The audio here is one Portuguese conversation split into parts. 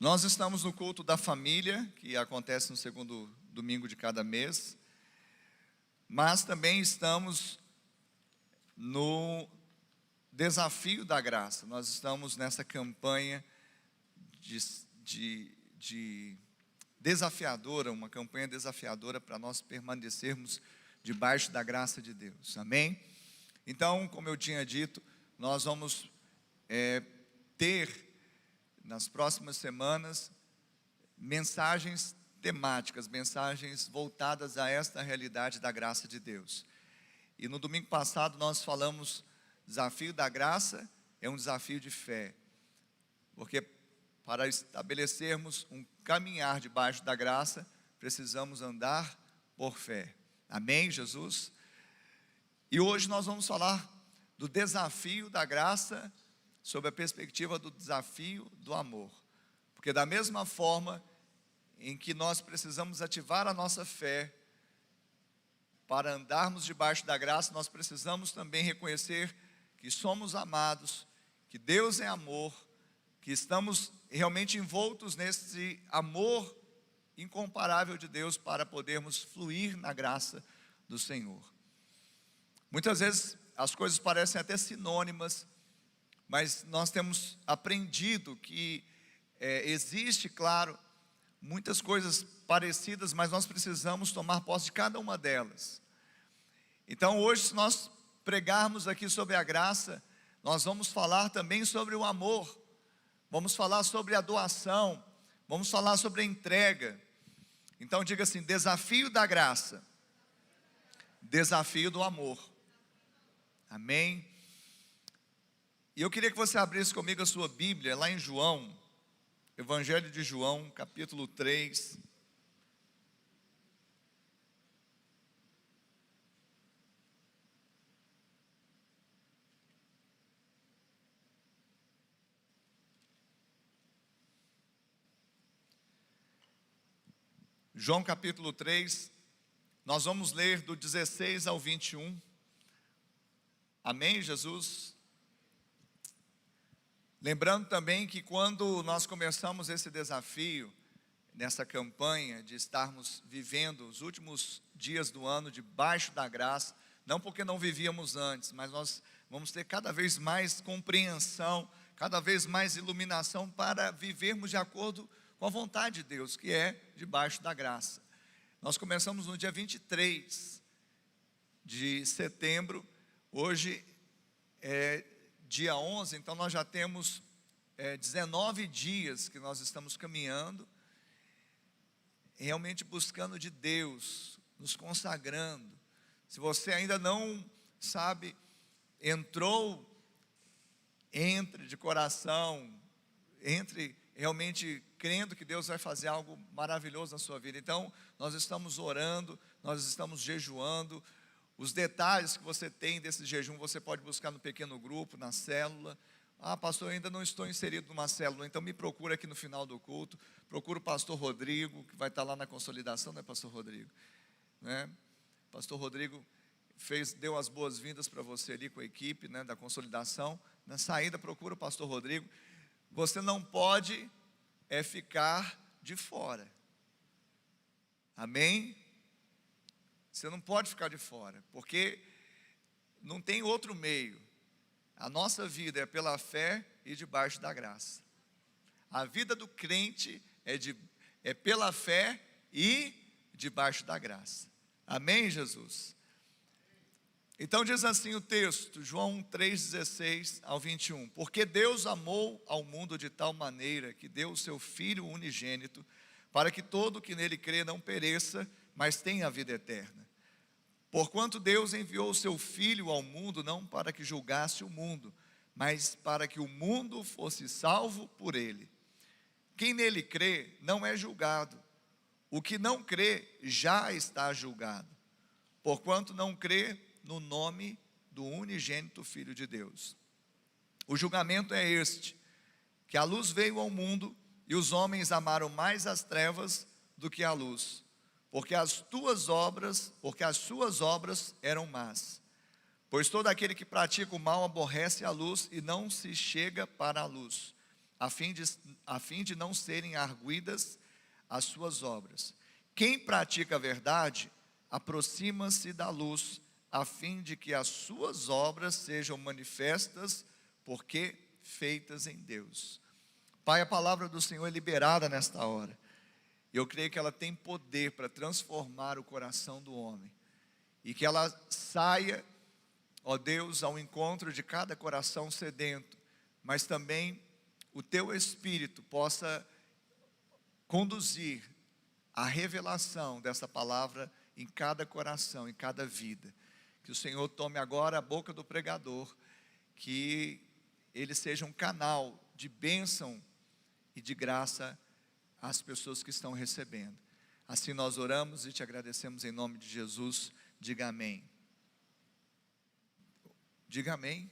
Nós estamos no culto da família, que acontece no segundo domingo de cada mês, mas também estamos no desafio da graça. Nós estamos nessa campanha de desafiadora, uma campanha desafiadora para nós permanecermos debaixo da graça de Deus, amém? Então, como eu tinha dito, nós vamos ter nas próximas semanas mensagens temáticas, mensagens voltadas a esta realidade da graça de Deus. E no domingo passado nós falamos, desafio da graça é um desafio de fé, porque para estabelecermos um caminhar debaixo da graça, precisamos andar por fé. Amém, Jesus? E hoje nós vamos falar do desafio da graça sob a perspectiva do desafio do amor. Porque da mesma forma em que nós precisamos ativar a nossa fé para andarmos debaixo da graça, nós precisamos também reconhecer que somos amados, que Deus é amor, que estamos realmente envoltos nesse amor incomparável de Deus para podermos fluir na graça do Senhor. Muitas vezes as coisas parecem até sinônimas, mas nós temos aprendido que existe, claro, muitas coisas parecidas, mas nós precisamos tomar posse de cada uma delas. Então hoje, se nós pregarmos aqui sobre a graça, nós vamos falar também sobre o amor, vamos falar sobre a doação, vamos falar sobre a entrega. Então diga assim: desafio da graça, desafio do amor. Amém? E eu queria que você abrisse comigo a sua Bíblia, lá em João, Evangelho de João, capítulo 3. João capítulo 3, nós vamos ler do 16 ao 21. Amém, Jesus? Lembrando também que quando nós começamos esse desafio, nessa campanha de estarmos vivendo os últimos dias do ano debaixo da graça, não porque não vivíamos antes, mas nós vamos ter cada vez mais compreensão, cada vez mais iluminação para vivermos de acordo com a vontade de Deus, que é debaixo da graça. Nós começamos no dia 23 de setembro, hoje é dia 11, então nós já temos 19 dias que nós estamos caminhando, realmente buscando de Deus, nos consagrando. Se você ainda não sabe, entre de coração, entre realmente crendo que Deus vai fazer algo maravilhoso na sua vida. Então nós estamos orando, nós estamos jejuando. Os detalhes que você tem desse jejum, você pode buscar no pequeno grupo, na célula. Ah, pastor, eu ainda não estou inserido numa célula, então me procura aqui no final do culto. Procura o pastor Rodrigo, que vai estar lá na consolidação, né, pastor Rodrigo? Né? Pastor Rodrigo deu as boas-vindas para você ali com a equipe, né, da consolidação. Na saída, procura o pastor Rodrigo. Você não pode ficar de fora. Amém? Você não pode ficar de fora, porque não tem outro meio. A nossa vida é pela fé e debaixo da graça. A vida do crente é pela fé e debaixo da graça. Amém, Jesus? Então diz assim o texto, João 3,16 ao 21. Porque Deus amou ao mundo de tal maneira que deu o seu Filho unigênito, para que todo que nele crê não pereça, mas tenha a vida eterna. Porquanto Deus enviou o seu Filho ao mundo, não para que julgasse o mundo, mas para que o mundo fosse salvo por ele. Quem nele crê não é julgado. O que não crê já está julgado, porquanto não crê no nome do unigênito Filho de Deus. O julgamento é este, que a luz veio ao mundo, e os homens amaram mais as trevas do que a luz, porque as suas obras eram más. Pois todo aquele que pratica o mal aborrece a luz e não se chega para a luz, a fim de não serem arguidas as suas obras. Quem pratica a verdade, aproxima-se da luz, a fim de que as suas obras sejam manifestas, porque feitas em Deus. Pai, a palavra do Senhor é liberada nesta hora. Eu creio que ela tem poder para transformar o coração do homem. E que ela saia, ó Deus, ao encontro de cada coração sedento. Mas também o Teu Espírito possa conduzir a revelação dessa palavra em cada coração, em cada vida. Que o Senhor tome agora a boca do pregador, que ele seja um canal de bênção e de graça às pessoas que estão recebendo. Assim nós oramos e te agradecemos em nome de Jesus. Diga amém. Diga amém.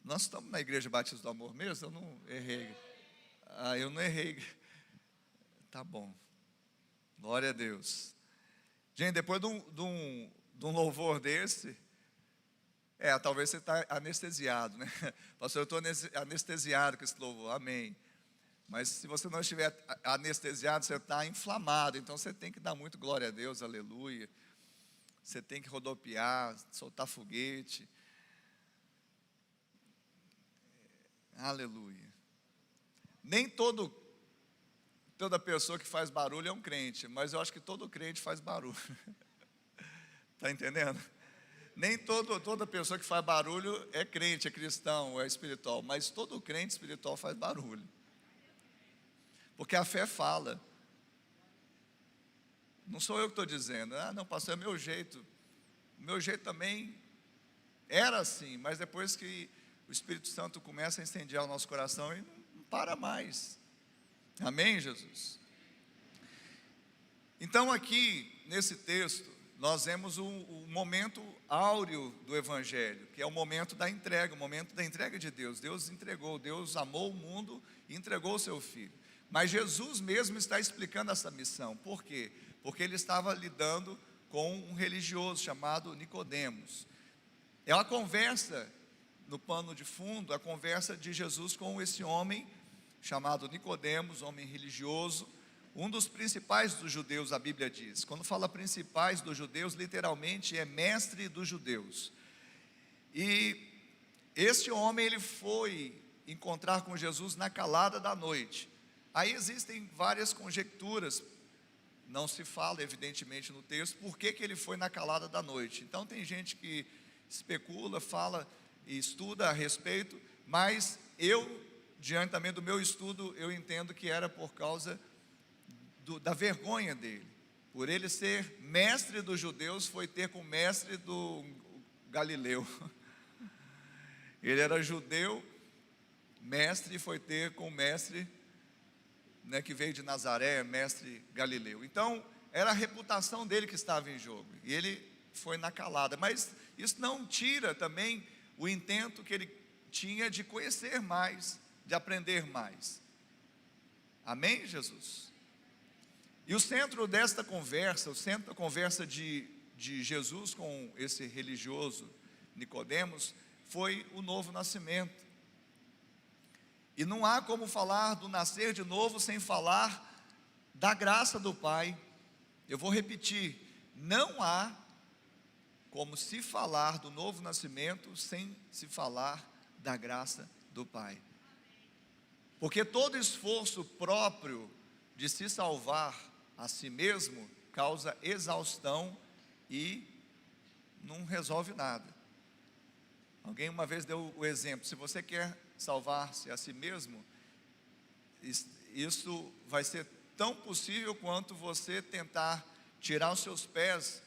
Nós estamos na Igreja Batista do Amor mesmo? Eu não errei. Eu não errei. Tá bom. Glória a Deus. Gente, depois de um louvor desse, talvez você está anestesiado, né? Pastor, eu estou anestesiado com esse louvor, amém. Mas se você não estiver anestesiado, você está inflamado, então você tem que dar muito glória a Deus, aleluia. Você tem que rodopiar, soltar foguete. Aleluia. Nem toda pessoa que faz barulho é um crente, mas eu acho que todo crente faz barulho. Está entendendo? Nem toda pessoa que faz barulho é crente, é cristão, é espiritual, mas todo crente espiritual faz barulho. Porque a fé fala. Não sou eu que estou dizendo, não, pastor, é meu jeito. O meu jeito também era assim, mas depois que o Espírito Santo começa a incendiar o nosso coração, ele não para mais. Amém, Jesus? Então aqui, nesse texto, nós vemos o momento áureo do Evangelho, que é o momento da entrega, o momento da entrega de Deus. Deus entregou, Deus amou o mundo e entregou o seu Filho. Mas Jesus mesmo está explicando essa missão. Por quê? Porque ele estava lidando com um religioso chamado Nicodemos. É uma conversa, no pano de fundo, a conversa de Jesus com esse homem chamado Nicodemos, homem religioso, um dos principais dos judeus, a Bíblia diz. Quando fala principais dos judeus, literalmente é mestre dos judeus. E este homem, ele foi encontrar com Jesus na calada da noite. Aí existem várias conjecturas, não se fala evidentemente no texto, por que ele foi na calada da noite. Então tem gente que especula, fala e estuda a respeito, mas eu, diante também do meu estudo, eu entendo que era por causa da vergonha dele. Por ele ser mestre dos judeus, foi ter com o mestre do Galileu. Ele era judeu, mestre, e foi ter com o mestre, que veio de Nazaré, mestre Galileu. Então, era a reputação dele que estava em jogo, e ele foi na calada. Mas isso não tira também o intento que ele tinha de conhecer mais, de aprender mais. Amém, Jesus? E o centro desta conversa, o centro da conversa de Jesus com esse religioso Nicodemos, foi o novo nascimento. E não há como falar do nascer de novo sem falar da graça do Pai. Eu vou repetir, não há como se falar do novo nascimento sem se falar da graça do Pai. Porque todo esforço próprio de se salvar a si mesmo causa exaustão e não resolve nada. Alguém uma vez deu o exemplo: se você quer salvar-se a si mesmo, isso vai ser tão possível quanto você tentar tirar os seus pés,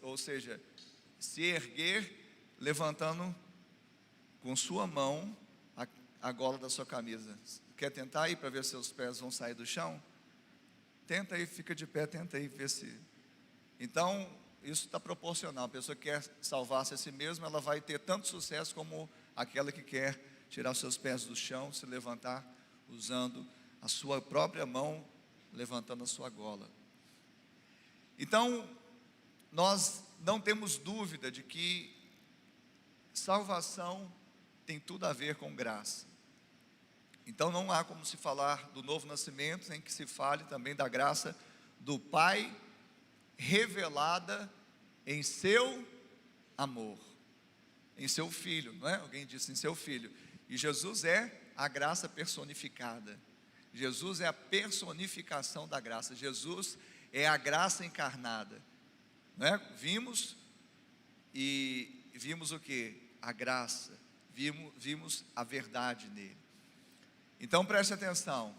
ou seja, se erguer levantando com sua mão a gola da sua camisa. Quer tentar aí para ver se seus pés vão sair do chão? Tenta aí, fica de pé, tenta aí ver se... Então, isso está proporcional. A pessoa que quer salvar-se a si mesma, ela vai ter tanto sucesso como aquela que quer tirar os seus pés do chão, se levantar usando a sua própria mão, levantando a sua gola. Então, nós não temos dúvida de que salvação tem tudo a ver com graça. Então não há como se falar do novo nascimento sem que se fale também da graça do Pai revelada em seu amor, em seu Filho, não é? Alguém disse em seu Filho. E Jesus é a graça personificada. Jesus é a personificação da graça. Jesus é a graça encarnada, não é? Vimos o que? A graça. Vimos a verdade nele. Então preste atenção.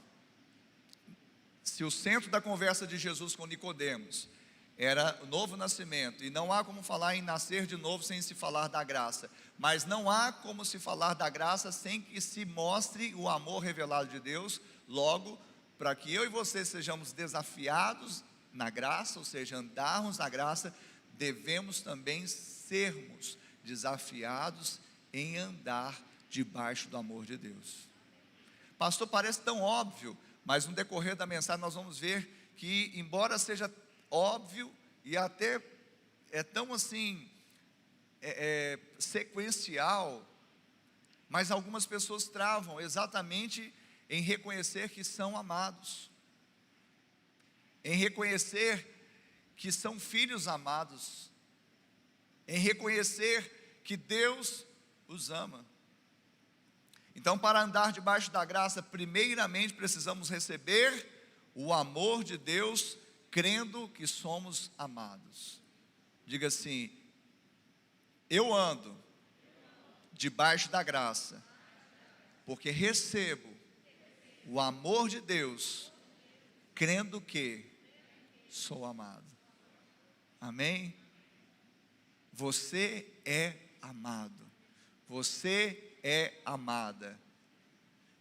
Se o centro da conversa de Jesus com Nicodemos era o novo nascimento, e não há como falar em nascer de novo sem se falar da graça, mas não há como se falar da graça sem que se mostre o amor revelado de Deus. Logo, para que eu e você sejamos desafiados na graça, ou seja, andarmos na graça, devemos também sermos desafiados em andar debaixo do amor de Deus. Pastor, parece tão óbvio, mas no decorrer da mensagem nós vamos ver que, embora seja óbvio e até é tão assim sequencial, mas algumas pessoas travam exatamente em reconhecer que são amados, em reconhecer que são filhos amados, em reconhecer que Deus os ama. Então, para andar debaixo da graça, primeiramente precisamos receber o amor de Deus, crendo que somos amados. Diga assim: eu ando debaixo da graça, porque recebo o amor de Deus, crendo que sou amado. Amém? Você é amado. Você é amada.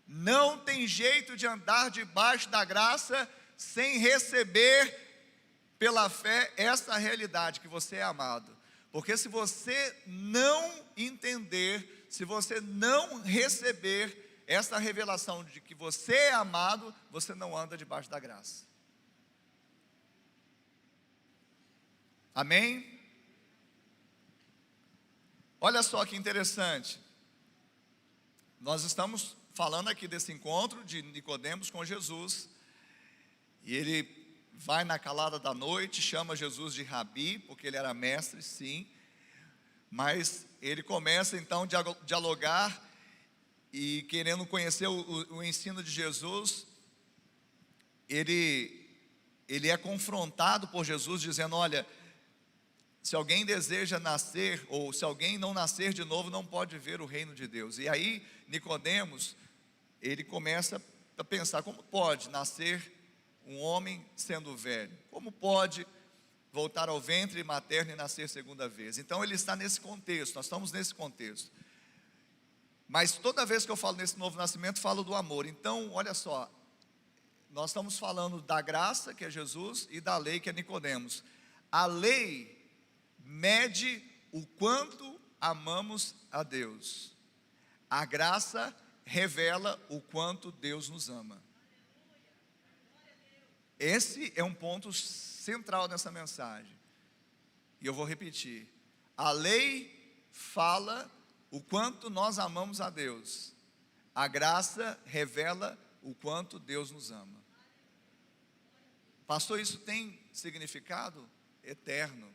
Não tem jeito de andar debaixo da graça sem receber pela fé essa realidade, que você é amado. Porque se você não entender, se você não receber essa revelação de que você é amado, você não anda debaixo da graça. Amém? Olha só que interessante. Nós estamos falando aqui desse encontro de Nicodemos com Jesus, e ele vai na calada da noite, chama Jesus de Rabi, porque ele era mestre, sim, mas ele começa então a dialogar, e querendo conhecer o ensino de Jesus, ele é confrontado por Jesus, dizendo: olha, se alguém deseja nascer, ou se alguém não nascer de novo, não pode ver o reino de Deus. E aí Nicodemos, ele começa a pensar: como pode nascer um homem sendo velho? Como pode voltar ao ventre materno e nascer segunda vez? Então ele está nesse contexto, nós estamos nesse contexto. Mas toda vez que eu falo nesse novo nascimento, falo do amor. Então, olha só, nós estamos falando da graça, que é Jesus, e da lei, que é Nicodemos. A lei mede o quanto amamos a Deus. A graça revela o quanto Deus nos ama. Esse é um ponto central nessa mensagem. E eu vou repetir. A lei fala o quanto nós amamos a Deus. A graça revela o quanto Deus nos ama. Pastor, isso tem significado eterno.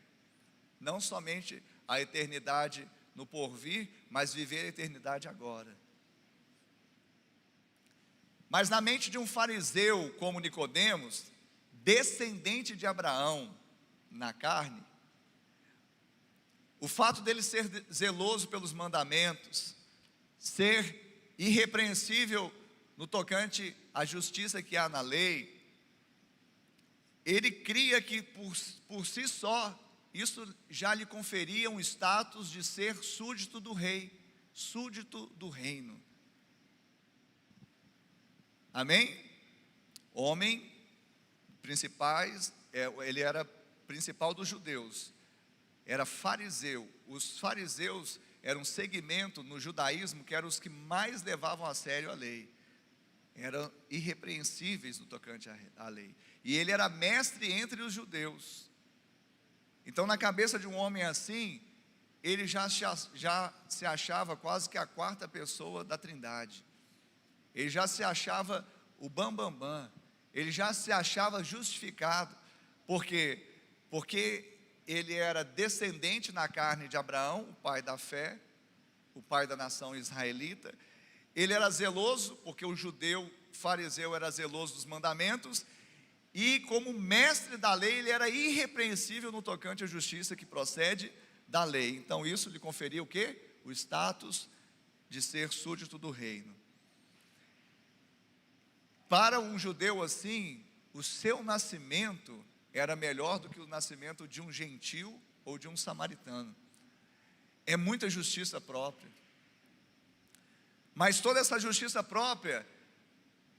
Não somente a eternidade no porvir, mas viver a eternidade agora. Mas na mente de um fariseu como Nicodemos, descendente de Abraão na carne, o fato dele ser zeloso pelos mandamentos, ser irrepreensível no tocante à justiça que há na lei, ele cria que por si só, isso já lhe conferia um status de ser súdito do rei, súdito do reino. Amém? Homem principais, ele era principal dos judeus, era fariseu. Os fariseus eram um segmento no judaísmo que eram os que mais levavam a sério a lei, eram irrepreensíveis no tocante à lei, e ele era mestre entre os judeus. Então, na cabeça de um homem assim, ele já se achava quase que a quarta pessoa da Trindade. Ele já se achava o bambambam. Ele já se achava justificado. Por quê? Porque ele era descendente na carne de Abraão, o pai da fé, o pai da nação israelita. Ele era zeloso, porque o judeu fariseu era zeloso dos mandamentos. E como mestre da lei, ele era irrepreensível no tocante à justiça que procede da lei. Então isso lhe conferia o quê? O status de ser súdito do reino. Para um judeu assim, o seu nascimento era melhor do que o nascimento de um gentil ou de um samaritano. É muita justiça própria. Mas toda essa justiça própria,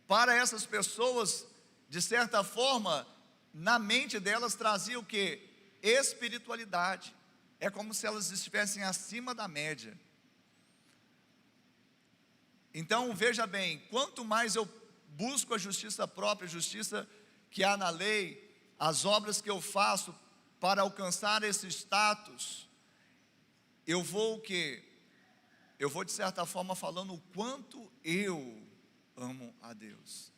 para essas pessoas, de certa forma, na mente delas trazia o quê? Espiritualidade. É como se elas estivessem acima da média. Então, veja bem, quanto mais eu busco a justiça própria, a justiça que há na lei, as obras que eu faço para alcançar esse status, eu vou o quê? Eu vou de certa forma falando o quanto eu amo a Deus.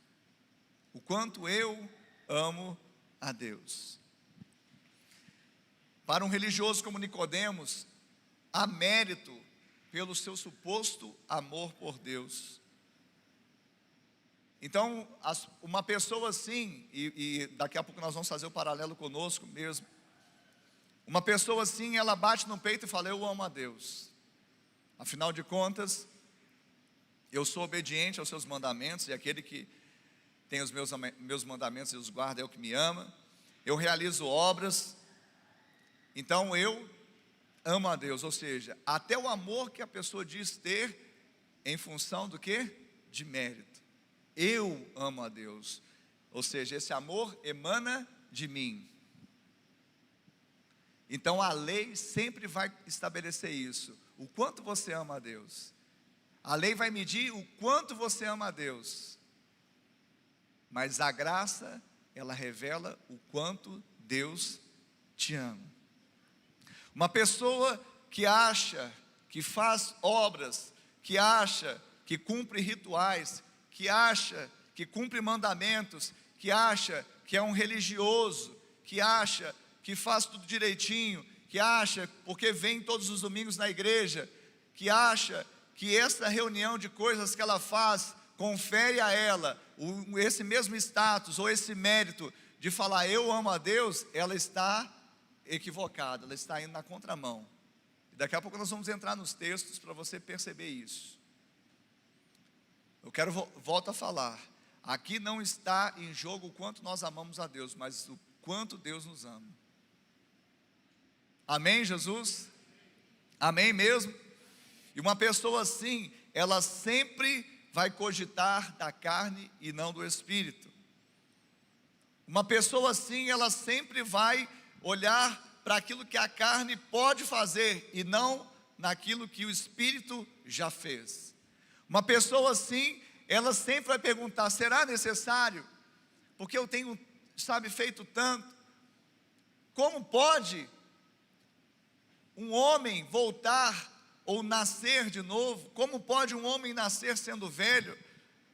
O quanto eu amo a Deus. Para um religioso como Nicodemos, há mérito pelo seu suposto amor por Deus. Então, uma pessoa assim, e daqui a pouco nós vamos fazer o paralelo conosco mesmo. Uma pessoa assim, ela bate no peito e fala: eu amo a Deus. Afinal de contas, eu sou obediente aos seus mandamentos, e aquele que tem os meus mandamentos e os guarda é o que me ama. Eu realizo obras, então eu amo a Deus. Ou seja, até o amor que a pessoa diz ter, em função do quê? De mérito. Eu amo a Deus, ou seja, esse amor emana de mim. Então a lei sempre vai estabelecer isso, o quanto você ama a Deus. A lei vai medir o quanto você ama a Deus, mas a graça, ela revela o quanto Deus te ama. Uma pessoa que acha, que faz obras, que acha, que cumpre rituais, que acha que cumpre mandamentos, que acha que é um religioso, que acha que faz tudo direitinho, que acha porque vem todos os domingos na igreja, que acha que essa reunião de coisas que ela faz confere a ela esse mesmo status ou esse mérito de falar eu amo a Deus, ela está equivocada, ela está indo na contramão. E daqui a pouco nós vamos entrar nos textos para você perceber isso. Eu quero, volto a falar, aqui não está em jogo o quanto nós amamos a Deus, mas o quanto Deus nos ama. Amém, Jesus? Amém mesmo? E uma pessoa assim, ela sempre vai cogitar da carne e não do Espírito. Uma pessoa assim, ela sempre vai olhar para aquilo que a carne pode fazer e não naquilo que o Espírito já fez. Uma pessoa assim, ela sempre vai perguntar: será necessário? Porque eu tenho, feito tanto. Como pode um homem voltar ou nascer de novo? Como pode um homem nascer sendo velho?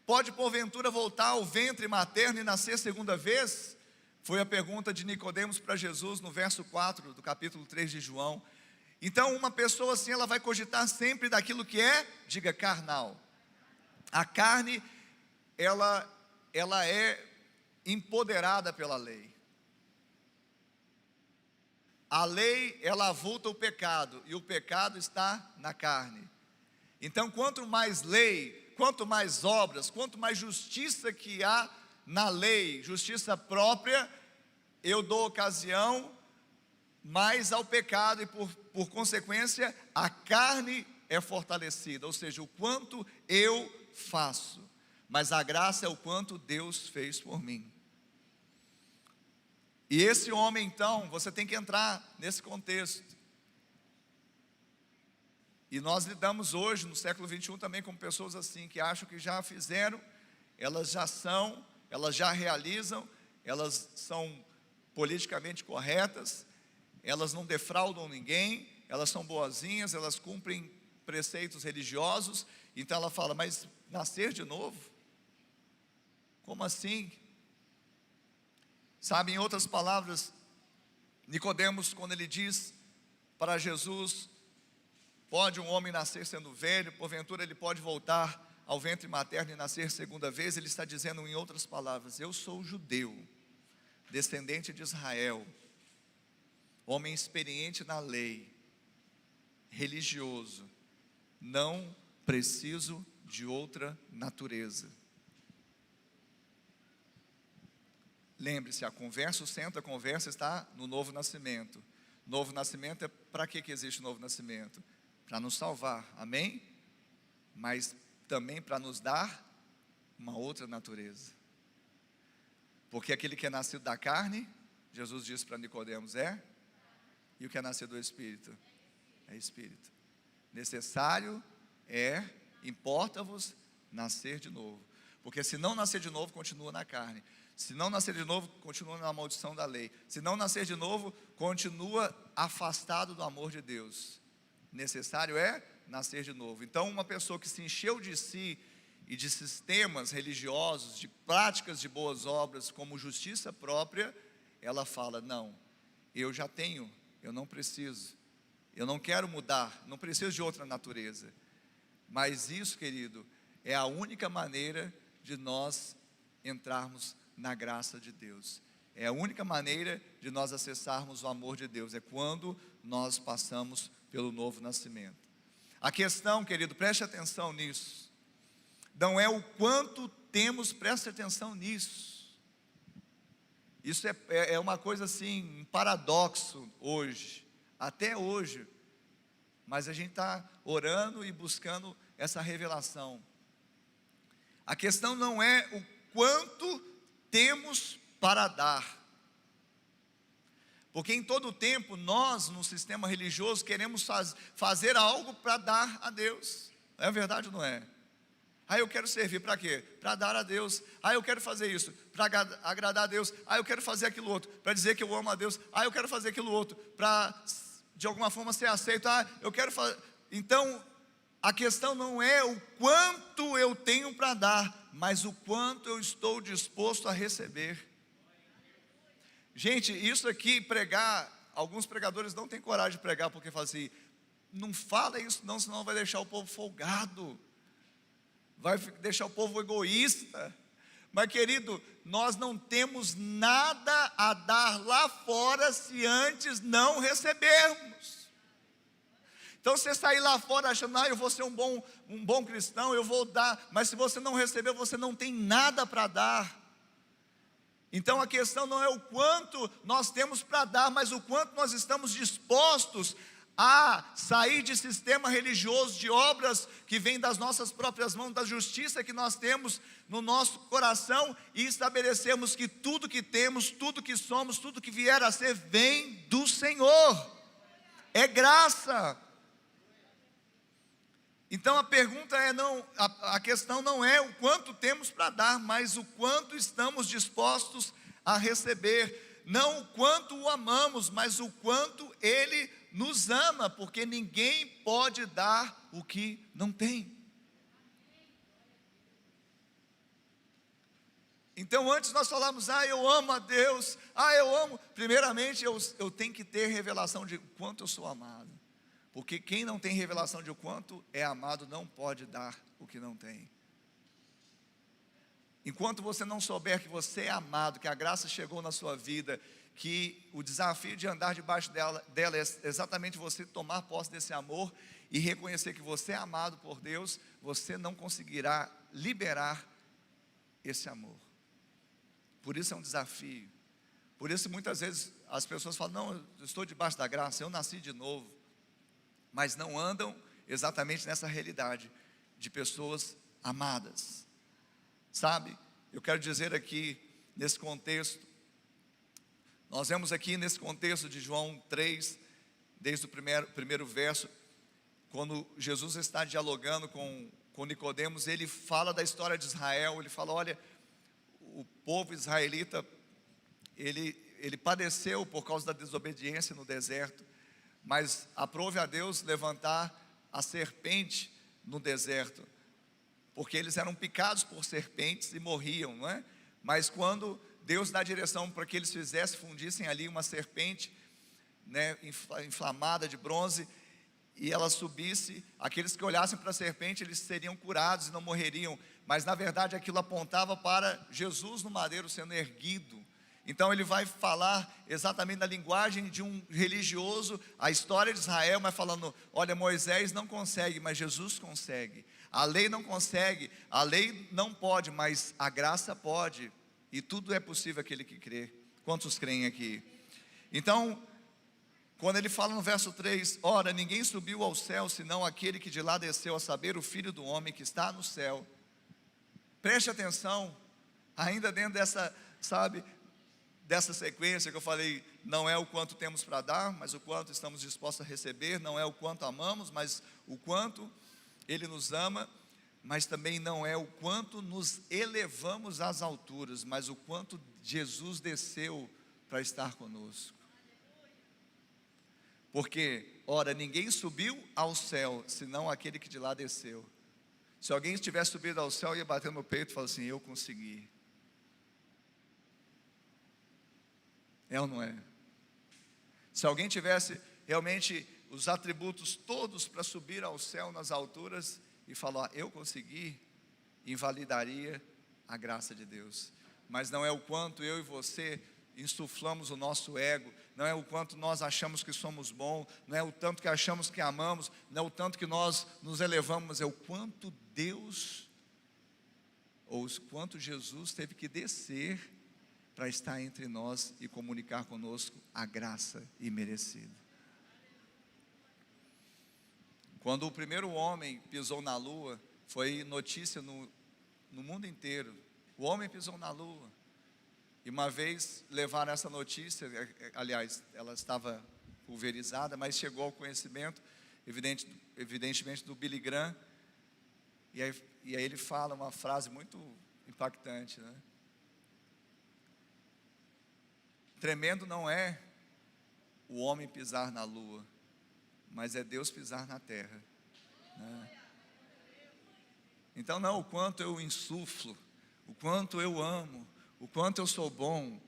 Pode porventura voltar ao ventre materno e nascer segunda vez? Foi a pergunta de Nicodemos para Jesus no verso 4 do capítulo 3 de João. Então uma pessoa assim, ela vai cogitar sempre daquilo que é, diga, carnal. A carne, ela é empoderada pela lei. A lei, ela avulta o pecado, e o pecado está na carne. Então, quanto mais lei, quanto mais obras, quanto mais justiça que há na lei, justiça própria, eu dou ocasião mais ao pecado, e por consequência, a carne é fortalecida, ou seja, o quanto eu faço, mas a graça é o quanto Deus fez por mim. E esse homem então, você tem que entrar nesse contexto. E nós lidamos hoje, no século 21, também com pessoas assim, que acham que já fizeram, elas já são, elas já realizam, elas são politicamente corretas, elas não defraudam ninguém, elas são boazinhas, elas cumprem preceitos religiosos. Então ela fala, mas nascer de novo? Como assim? Sabe, em outras palavras, Nicodemos, quando ele diz para Jesus, pode um homem nascer sendo velho, porventura ele pode voltar ao ventre materno e nascer segunda vez? Ele está dizendo, em outras palavras, eu sou judeu, descendente de Israel, homem experiente na lei, religioso, não preciso de outra natureza. Lembre-se, o centro da conversa está no novo nascimento. Novo nascimento é para que existe o novo nascimento? Para nos salvar, amém? Mas também para nos dar uma outra natureza. Porque aquele que é nascido da carne, Jesus disse para Nicodemos, e o que é nascido do Espírito? É Espírito. Necessário importa-vos nascer de novo. Porque se não nascer de novo, continua na carne. Se não nascer de novo, continua na maldição da lei. Se não nascer de novo, continua afastado do amor de Deus. Necessário nascer de novo. Então uma pessoa que se encheu de si e de sistemas religiosos, de práticas de boas obras, como justiça própria, ela fala, não, eu já tenho, eu não preciso, eu não quero mudar, não preciso de outra natureza. Mas isso, querido, é a única maneira de nós entrarmos na graça de Deus. É a única maneira de nós acessarmos o amor de Deus, é quando nós passamos pelo novo nascimento. A questão, querido, preste atenção nisso, não é o quanto temos, preste atenção nisso. Isso é uma coisa assim, um paradoxo hoje, até hoje, mas a gente está orando e buscando essa revelação. A questão não é o quanto temos para dar, porque em todo tempo nós no sistema religioso queremos fazer algo para dar a Deus, é verdade ou não é? Eu quero servir para quê? Para dar a Deus. Eu quero fazer isso para agradar a Deus. Eu quero fazer aquilo outro para dizer que eu amo a Deus. Eu quero fazer aquilo outro para de alguma forma ser aceito. Eu quero fazer. Então a questão não é o quanto eu tenho para dar, mas o quanto eu estou disposto a receber. Gente, isso aqui, pregar, alguns pregadores não têm coragem de pregar, porque falam assim, não fala isso não, senão vai deixar o povo folgado, vai deixar o povo egoísta. Mas querido, nós não temos nada a dar lá fora, se antes não recebermos. Então você sair lá fora achando, eu vou ser um bom cristão, eu vou dar, mas se você não receber, você não tem nada para dar. Então a questão não é o quanto nós temos para dar, mas o quanto nós estamos dispostos a sair de sistema religioso, de obras que vêm das nossas próprias mãos, da justiça que nós temos no nosso coração, e estabelecermos que tudo que temos, tudo que somos, tudo que vier a ser, vem do Senhor, é graça. Então a pergunta a questão não é o quanto temos para dar, mas o quanto estamos dispostos a receber. Não o quanto o amamos, mas o quanto Ele nos ama, porque ninguém pode dar o que não tem. Então antes nós falamos, eu amo a Deus, eu amo. Primeiramente eu tenho que ter revelação de quanto eu sou amado. Porque quem não tem revelação de o quanto é amado, não pode dar o que não tem. Enquanto você não souber que você é amado, que a graça chegou na sua vida, que o desafio de andar debaixo dela é exatamente você tomar posse desse amor e reconhecer que você é amado por Deus, você não conseguirá liberar esse amor. Por isso é um desafio. Por isso muitas vezes as pessoas falam, não, eu estou debaixo da graça, eu nasci de novo. Mas não andam exatamente nessa realidade de pessoas amadas. Sabe, eu quero dizer aqui, nesse contexto, nós vemos aqui nesse contexto de João 3, desde o primeiro verso, quando Jesus está dialogando com Nicodemos, ele fala da história de Israel, ele fala, olha, o povo israelita, ele padeceu por causa da desobediência no deserto, mas aprove a Deus levantar a serpente no deserto, porque eles eram picados por serpentes e morriam, não é? Mas quando Deus dá direção para que eles fundissem ali uma serpente, né, inflamada de bronze, e ela subisse, aqueles que olhassem para a serpente, eles seriam curados e não morreriam, mas na verdade aquilo apontava para Jesus no madeiro sendo erguido. Então ele vai falar exatamente na linguagem de um religioso, a história de Israel, mas falando, olha, Moisés não consegue, mas Jesus consegue. A lei não consegue, a lei não pode, mas a graça pode, e tudo é possível aquele que crê. Quantos creem aqui? Então, quando ele fala no verso 3, ora, ninguém subiu ao céu, senão aquele que de lá desceu, a saber, o Filho do homem que está no céu. Preste atenção, ainda dentro dessa, dessa sequência que eu falei, não é o quanto temos para dar, mas o quanto estamos dispostos a receber, não é o quanto amamos, mas o quanto Ele nos ama, mas também não é o quanto nos elevamos às alturas, mas o quanto Jesus desceu para estar conosco. Porque, ora, ninguém subiu ao céu, senão aquele que de lá desceu. Se alguém tivesse subido ao céu, ia bater no peito e falar assim, eu consegui. É ou não é? Se alguém tivesse realmente os atributos todos para subir ao céu nas alturas e falar, eu consegui, invalidaria a graça de Deus. Mas não é o quanto eu e você insuflamos o nosso ego, não é o quanto nós achamos que somos bons, não é o tanto que achamos que amamos, não é o tanto que nós nos elevamos, é o quanto Deus, ou o quanto Jesus teve que descer para estar entre nós e comunicar conosco a graça imerecida. Quando o primeiro homem pisou na lua, foi notícia no mundo inteiro, o homem pisou na lua. E uma vez levaram essa notícia, aliás, ela estava pulverizada, mas chegou ao conhecimento, evidentemente, do Billy Graham, e aí ele fala uma frase muito impactante, né? Tremendo não é o homem pisar na lua, mas é Deus pisar na terra, né? Então não o quanto eu insuflo, o quanto eu amo, o quanto eu sou bom,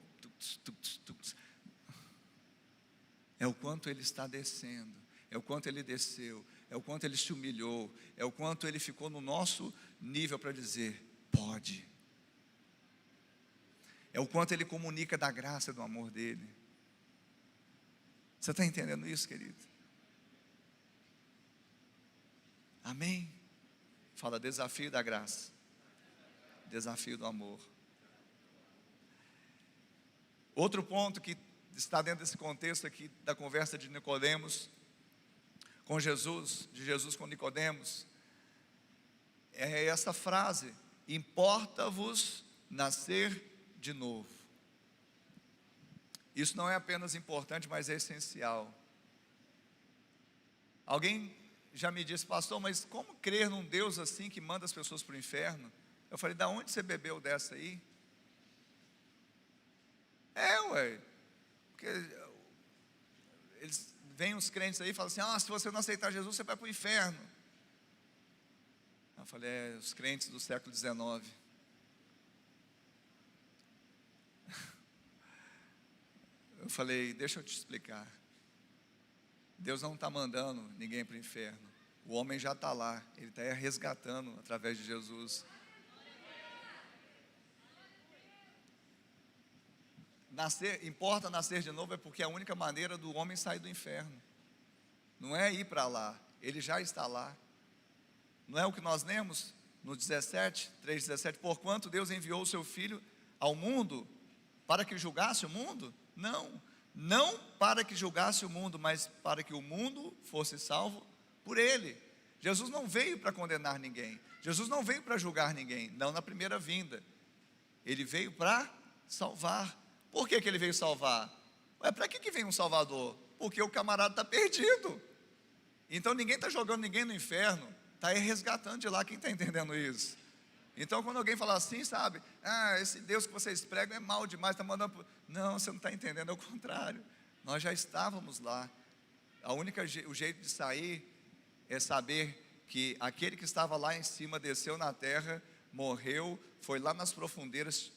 é o quanto Ele está descendo, é o quanto Ele desceu, é o quanto Ele se humilhou, é o quanto Ele ficou no nosso nível para dizer, pode. É o quanto Ele comunica da graça, do amor dEle. Você está entendendo isso, querido? Amém? Fala, desafio da graça, desafio do amor. Outro ponto que está dentro desse contexto aqui da conversa de Nicodemos com Jesus, de Jesus com Nicodemos, é essa frase, importa-vos nascer de novo. Isso não é apenas importante, mas é essencial. Alguém já me disse, pastor, mas como crer num Deus assim que manda as pessoas para o inferno? Eu falei, da onde você bebeu dessa aí? Ué, porque eles vêm os crentes aí e falam assim, se você não aceitar Jesus, você vai para o inferno. Eu falei, os crentes do século XIX. Eu falei, deixa eu te explicar. Deus não está mandando ninguém para o inferno. O homem já está lá, Ele está resgatando através de Jesus. Importa nascer de novo, é porque é a única maneira do homem sair do inferno. Não é ir para lá, ele já está lá. Não é o que nós lemos no 3:17, porquanto Deus enviou o seu Filho ao mundo, para que julgasse o mundo? Não para que julgasse o mundo, mas para que o mundo fosse salvo por Ele. Jesus não veio para condenar ninguém, Jesus não veio para julgar ninguém, não na primeira vinda. Ele veio para salvar. Por que Ele veio salvar? Para que vem um Salvador? Porque o camarada está perdido. Então ninguém está jogando ninguém no inferno, está aí resgatando de lá. Quem está entendendo isso? Então quando alguém fala assim, esse Deus que vocês pregam é mal demais, está mandando... Não, você não está entendendo, é o contrário. Nós já estávamos lá. O jeito de sair é saber que aquele que estava lá em cima desceu na terra, morreu, foi lá nas profundezas,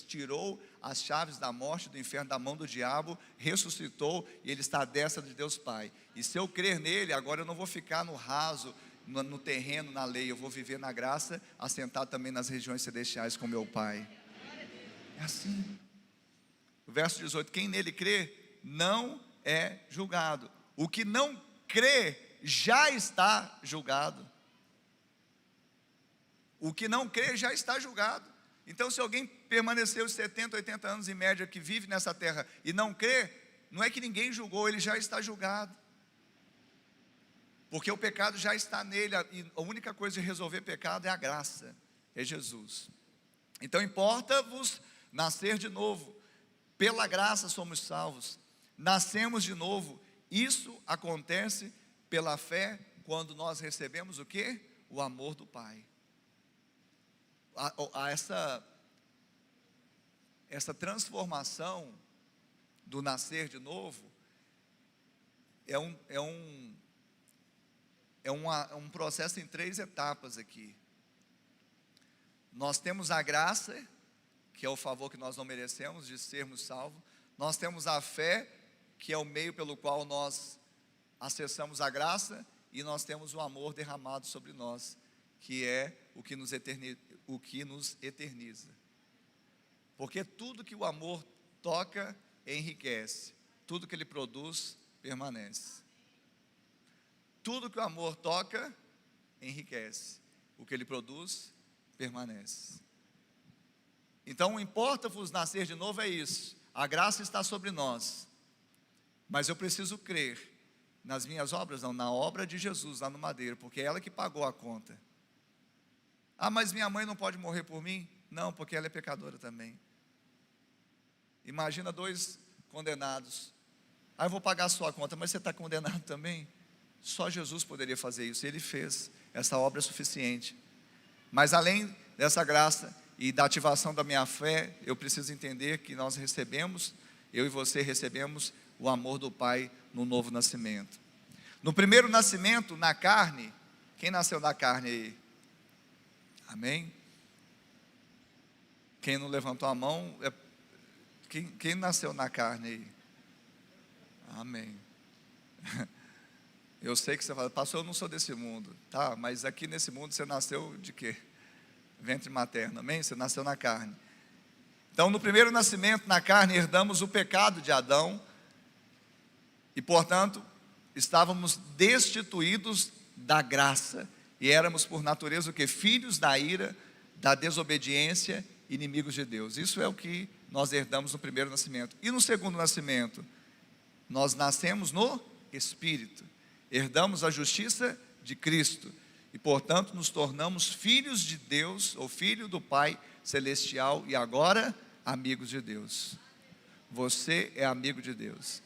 tirou as chaves da morte, do inferno, da mão do diabo, ressuscitou, e Ele está à destra de Deus Pai. E se eu crer nele, agora eu não vou ficar no raso, no terreno, na lei, eu vou viver na graça, assentado também nas regiões celestiais com meu Pai. É assim. O verso 18: quem nele crê, não é julgado. O que não crê, já está julgado. O que não crê, já está julgado. Então, se alguém permaneceu 70, 80 anos em média, que vive nessa terra e não crê, não é que ninguém julgou, ele já está julgado. Porque o pecado já está nele, e a única coisa de resolver pecado é a graça, é Jesus. Então, importa-vos nascer de novo. Pela graça somos salvos. Nascemos de novo. Isso acontece pela fé, quando nós recebemos o quê? O amor do Pai. Essa transformação do nascer de novo é um processo em 3 etapas aqui. Nós temos a graça, que é o favor que nós não merecemos de sermos salvos. Nós temos a fé, que é o meio pelo qual nós acessamos a graça, e nós temos o amor derramado sobre nós, que é o que nos eterniza. Porque tudo que o amor toca, enriquece. Tudo que ele produz, permanece. Tudo que o amor toca, enriquece. O que ele produz, permanece. Então, importa-vos nascer de novo, é isso. A graça está sobre nós. Mas eu preciso crer nas minhas obras, não, na obra de Jesus lá no madeiro, porque é ela que pagou a conta. Ah, mas minha mãe não pode morrer por mim? Não, porque ela é pecadora também. Imagina 2 condenados. Ah, eu vou pagar a sua conta, mas você está condenado também? Só Jesus poderia fazer isso, Ele fez. Essa obra é suficiente. Mas além dessa graça e da ativação da minha fé, eu preciso entender que nós recebemos, eu e você recebemos o amor do Pai no novo nascimento. No primeiro nascimento, na carne, quem nasceu na carne aí? Amém? Quem não levantou a mão, quem nasceu na carne aí? Amém. Eu sei que você fala, pastor, eu não sou desse mundo. Tá, mas aqui nesse mundo você nasceu de quê? Ventre materno, amém? Você nasceu na carne. Então, no primeiro nascimento, na carne, herdamos o pecado de Adão. E, portanto, estávamos destituídos da graça. E éramos, por natureza, o quê? Filhos da ira, da desobediência, inimigos de Deus. Isso é o que nós herdamos no primeiro nascimento. E no segundo nascimento, nós nascemos no Espírito. Herdamos a justiça de Cristo. E, portanto, nos tornamos filhos de Deus, ou filho do Pai Celestial, e agora, amigos de Deus. Você é amigo de Deus.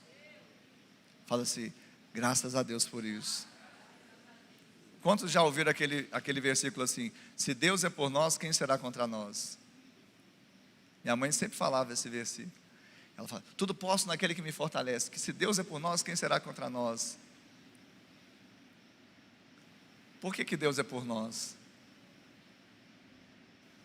Fala assim, graças a Deus por isso. Quantos já ouviram aquele versículo assim? Se Deus é por nós, quem será contra nós? Minha mãe sempre falava esse versículo. Ela fala, tudo posso naquele que me fortalece. Que se Deus é por nós, quem será contra nós? Por que Deus é por nós?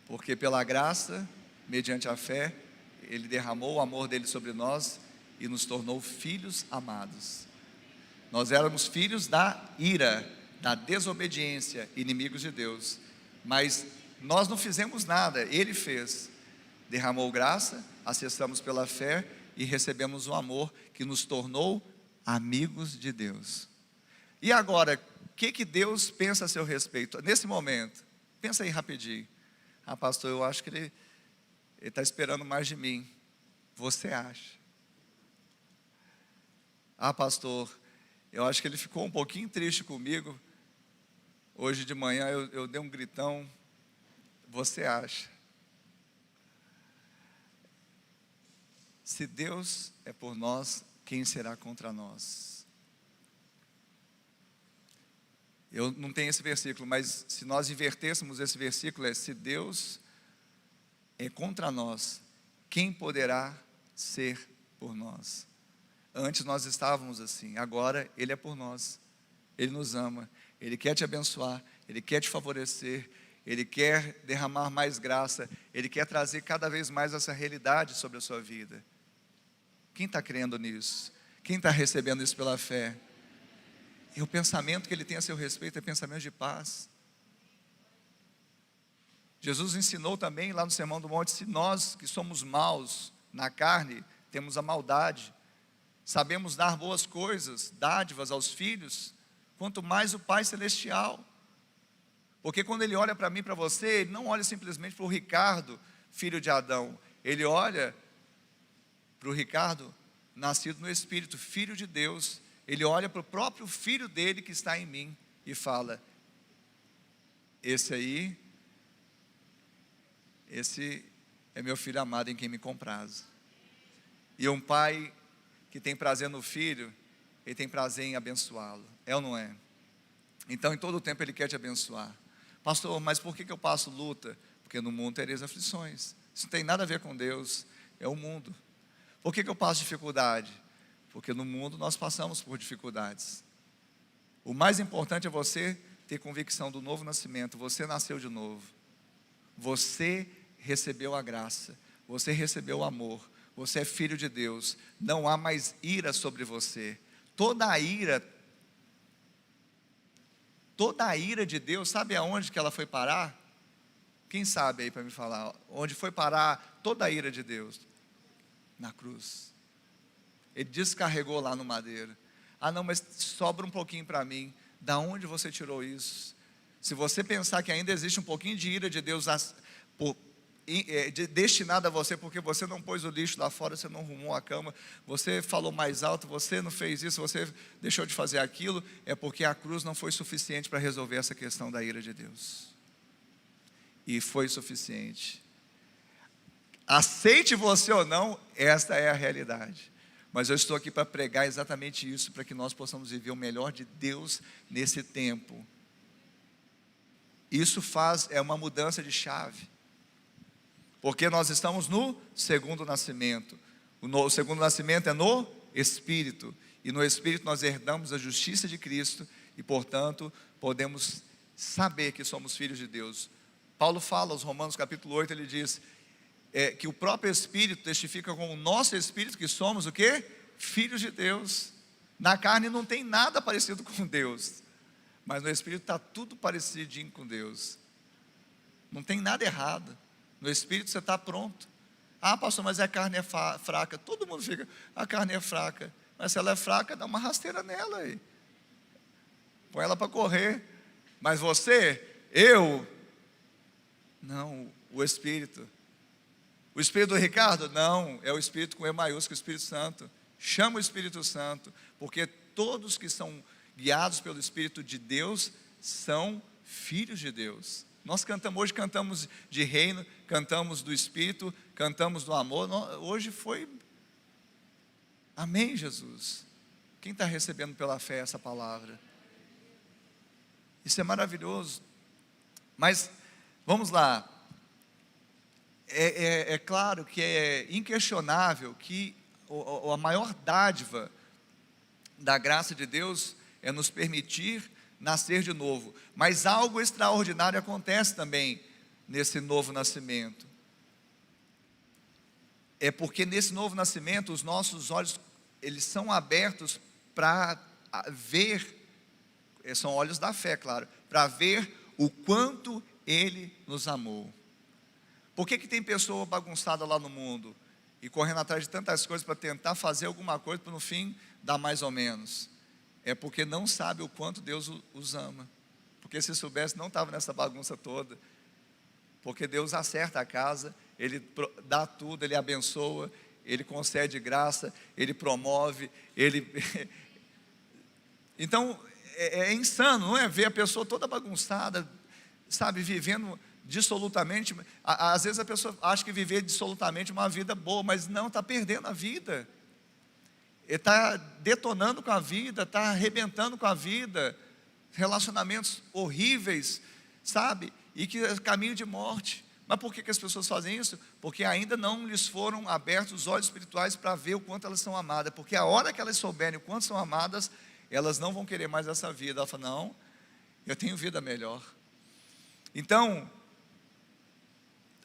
Porque pela graça, mediante a fé, Ele derramou o amor dele sobre nós e nos tornou filhos amados. Nós éramos filhos da ira, da desobediência, inimigos de Deus. Mas nós não fizemos nada, Ele fez. Derramou graça, acessamos pela fé e recebemos o amor que nos tornou amigos de Deus. E agora, o que Deus pensa a seu respeito? Nesse momento, pensa aí rapidinho. Ah, pastor, eu acho que ele está esperando mais de mim. Você acha? Ah, pastor, eu acho que ele ficou um pouquinho triste comigo. Hoje de manhã eu dei um gritão. Você acha? Se Deus é por nós, quem será contra nós? Eu não tenho esse versículo, mas se nós invertêssemos esse versículo, se Deus é contra nós, quem poderá ser por nós? Antes nós estávamos assim, agora Ele é por nós. Ele nos ama, Ele quer te abençoar, Ele quer te favorecer, Ele quer derramar mais graça, Ele quer trazer cada vez mais essa realidade sobre a sua vida. Quem está crendo nisso? Quem está recebendo isso pela fé? E o pensamento que Ele tem a seu respeito é pensamento de paz. Jesus ensinou também lá no Sermão do Monte, se nós que somos maus na carne, temos a maldade, sabemos dar boas coisas, dádivas aos filhos, quanto mais o Pai Celestial. Porque quando Ele olha para mim e para você, Ele não olha simplesmente para o Ricardo, filho de Adão. Ele olha para o Ricardo, nascido no Espírito, filho de Deus. Ele olha para o próprio filho dele que está em mim e fala: esse é meu filho amado em quem me comprazo. E um pai que tem prazer no filho, ele tem prazer em abençoá-lo, é ou não é? Então em todo o tempo Ele quer te abençoar. Pastor, mas por que eu passo luta? Porque no mundo tereis aflições. Isso não tem nada a ver com Deus, é o mundo. Por que eu passo dificuldade? Porque no mundo nós passamos por dificuldades. O mais importante é você ter convicção do novo nascimento. Você nasceu de novo, você recebeu a graça, você recebeu o amor, você é filho de Deus, não há mais ira sobre você. Toda a ira de Deus, sabe aonde que ela foi parar? Quem sabe aí para me falar, onde foi parar toda a ira de Deus? Na cruz. Ele descarregou lá no madeiro. Ah não, mas sobra um pouquinho para mim. Da onde você tirou isso? Se você pensar que ainda existe um pouquinho de ira de Deus destinada a você, porque você não pôs o lixo lá fora, você não arrumou a cama, você falou mais alto, você não fez isso, você deixou de fazer aquilo, é porque a cruz não foi suficiente para resolver essa questão da ira de Deus. E foi suficiente. Aceite você ou não, esta é a realidade. Mas eu estou aqui para pregar exatamente isso, para que nós possamos viver o melhor de Deus nesse tempo. Isso é uma mudança de chave. Porque nós estamos no segundo nascimento. O segundo nascimento é no Espírito. E no Espírito nós herdamos a justiça de Cristo. E portanto, podemos saber que somos filhos de Deus. Paulo fala aos Romanos capítulo 8, ele diz que o próprio Espírito testifica com o nosso Espírito que somos o quê? Filhos de Deus. Na carne não tem nada parecido com Deus, mas no Espírito está tudo parecidinho com Deus. Não tem nada errado. No Espírito você está pronto. Ah pastor, mas a carne é fraca. Todo mundo fica, a carne é fraca. Mas se ela é fraca, dá uma rasteira nela aí. Põe ela para correr. Mas não, o Espírito. O Espírito do Ricardo? Não, é o Espírito com E maiúsculo, o Espírito Santo. Chama o Espírito Santo, porque todos que são guiados pelo Espírito de Deus são filhos de Deus. Nós hoje cantamos de reino, cantamos do Espírito, cantamos do amor. Hoje foi, amém Jesus. Quem está recebendo pela fé essa palavra? Isso é maravilhoso. Mas, vamos lá. É claro que é inquestionável que a maior dádiva da graça de Deus é nos permitir nascer de novo. Mas algo extraordinário acontece também nesse novo nascimento. É porque nesse novo nascimento os nossos olhos, eles são abertos para ver, são olhos da fé, claro, para ver o quanto Ele nos amou. Por que tem pessoa bagunçada lá no mundo e correndo atrás de tantas coisas para tentar fazer alguma coisa para no fim dar mais ou menos? É porque não sabe o quanto Deus os ama. Porque se soubesse não estava nessa bagunça toda. Porque Deus acerta a casa, Ele dá tudo, Ele abençoa, Ele concede graça, Ele promove, Ele... Então é insano, não é? Ver a pessoa toda bagunçada, sabe, vivendo dissolutamente. Às vezes a pessoa acha que viver dissolutamente é uma vida boa, mas não, está perdendo a vida. Ele está detonando com a vida, está arrebentando com a vida, relacionamentos horríveis, sabe? E que é caminho de morte. Mas por que as pessoas fazem isso? Porque ainda não lhes foram abertos os olhos espirituais para ver o quanto elas são amadas. Porque a hora que elas souberem o quanto são amadas, elas não vão querer mais essa vida. Ela fala, não, eu tenho vida melhor. Então,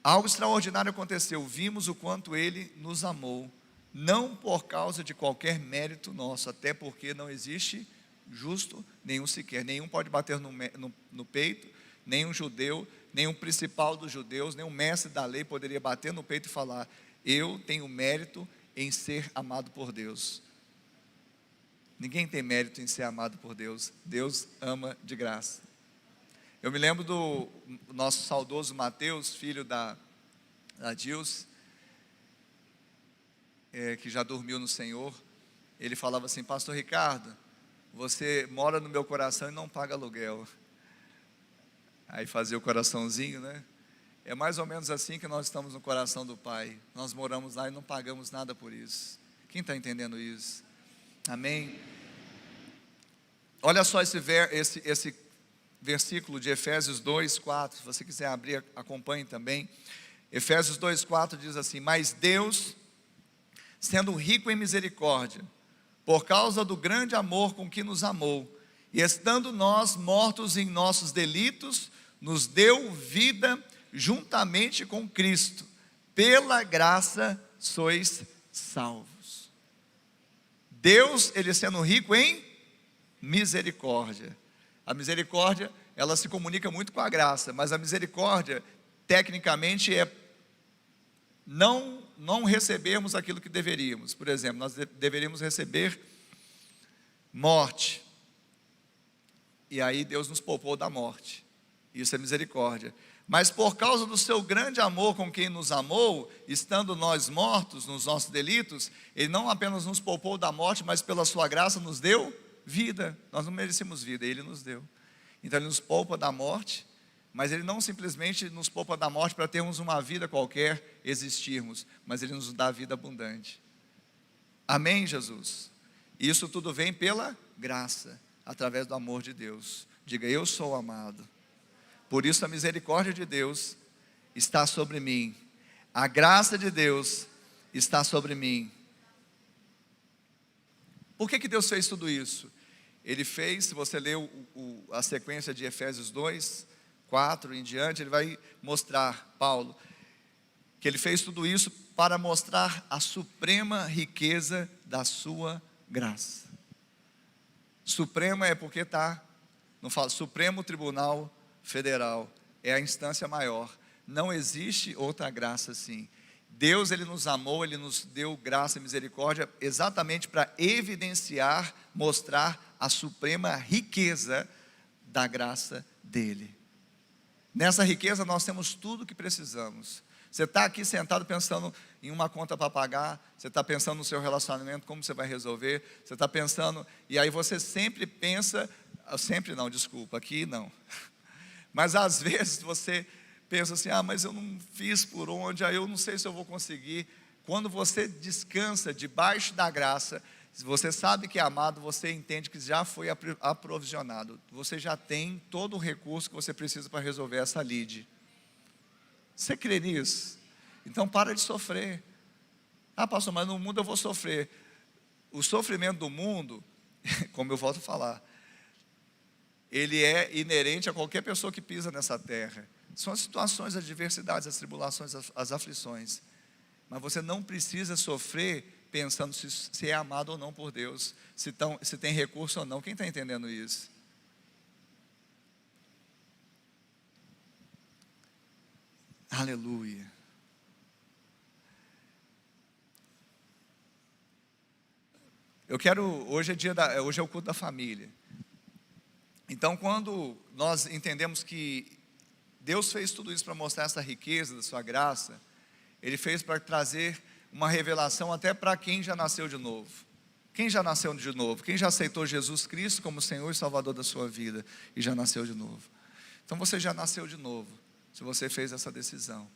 algo extraordinário aconteceu. Vimos o quanto Ele nos amou. Não por causa de qualquer mérito nosso, até porque não existe justo nenhum sequer. Nenhum pode bater no peito, nenhum judeu, nenhum principal dos judeus, nenhum mestre da lei poderia bater no peito e falar, eu tenho mérito em ser amado por Deus. Ninguém tem mérito em ser amado por Deus. Deus ama de graça. Eu me lembro do nosso saudoso Mateus, filho da Dilce, que já dormiu no Senhor. Ele falava assim, pastor Ricardo, você mora no meu coração e não paga aluguel. Aí fazia o coraçãozinho, né? É mais ou menos assim que nós estamos no coração do Pai. Nós moramos lá e não pagamos nada por isso. Quem está entendendo isso? Amém? Olha só esse versículo de Efésios 2:4. Se você quiser abrir, acompanhe também. Efésios 2:4 diz assim, mas Deus, sendo rico em misericórdia, por causa do grande amor com que nos amou, e estando nós mortos em nossos delitos, nos deu vida juntamente com Cristo. Pela graça sois salvos. Deus, Ele sendo rico em misericórdia. A misericórdia, ela se comunica muito com a graça, mas a misericórdia, tecnicamente, é não recebermos aquilo que deveríamos. Por exemplo, nós deveríamos receber morte, e aí Deus nos poupou da morte. Isso é misericórdia. Mas por causa do seu grande amor com quem nos amou, estando nós mortos nos nossos delitos, Ele não apenas nos poupou da morte, mas pela sua graça nos deu vida. Nós não merecemos vida, Ele nos deu. Então Ele nos poupa da morte, mas Ele não simplesmente nos poupa da morte para termos uma vida qualquer, existirmos, mas Ele nos dá vida abundante. Amém, Jesus? E isso tudo vem pela graça, através do amor de Deus. Diga, eu sou amado. Por isso a misericórdia de Deus está sobre mim. A graça de Deus está sobre mim. Por que Deus fez tudo isso? Ele fez, se você ler a sequência de Efésios 2:4 em diante, ele vai mostrar, Paulo, que ele fez tudo isso para mostrar a suprema riqueza da sua graça. Suprema é porque não fala, Supremo Tribunal Federal, é a instância maior. Não existe outra graça assim. Deus, Ele nos amou, Ele nos deu graça e misericórdia exatamente para evidenciar, mostrar a suprema riqueza da graça dEle. Nessa riqueza nós temos tudo o que precisamos. Você está aqui sentado pensando em uma conta para pagar, você está pensando no seu relacionamento, como você vai resolver, você está pensando, e aí você sempre pensa, sempre não, desculpa, aqui não. Mas às vezes você pensa assim, mas eu não fiz por onde, eu não sei se eu vou conseguir. Quando você descansa debaixo da graça, se você sabe que é amado, você entende que já foi aprovisionado. Você já tem todo o recurso que você precisa para resolver essa lide. Você crê nisso? Então para de sofrer. Pastor, mas no mundo eu vou sofrer. O sofrimento do mundo, como eu volto a falar, ele é inerente a qualquer pessoa que pisa nessa terra. São as situações, as adversidades, as tribulações, as aflições. Mas você não precisa sofrer pensando se é amado ou não por Deus, se tem recurso ou não. Quem está entendendo isso? Aleluia. Hoje é o culto da família. Então, quando nós entendemos que Deus fez tudo isso para mostrar essa riqueza da sua graça, Ele fez para trazer uma revelação até para quem já nasceu de novo. Quem já nasceu de novo? Quem já aceitou Jesus Cristo como Senhor e Salvador da sua vida e já nasceu de novo? Então você já nasceu de novo, se você fez essa decisão.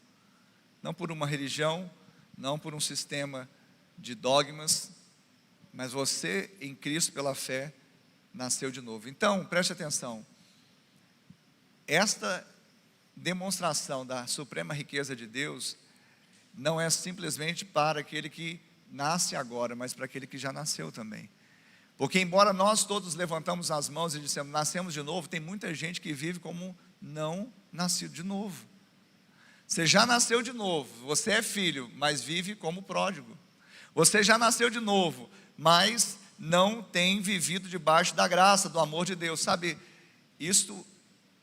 Não por uma religião, não por um sistema de dogmas, mas você em Cristo pela fé nasceu de novo. Então, preste atenção. Esta demonstração da suprema riqueza de Deus não é simplesmente para aquele que nasce agora, mas para aquele que já nasceu também. Porque embora nós todos levantamos as mãos e dissemos, nascemos de novo, tem muita gente que vive como não nascido de novo. Você já nasceu de novo, você é filho, mas vive como pródigo. Você já nasceu de novo, mas não tem vivido debaixo da graça, do amor de Deus. Sabe, isto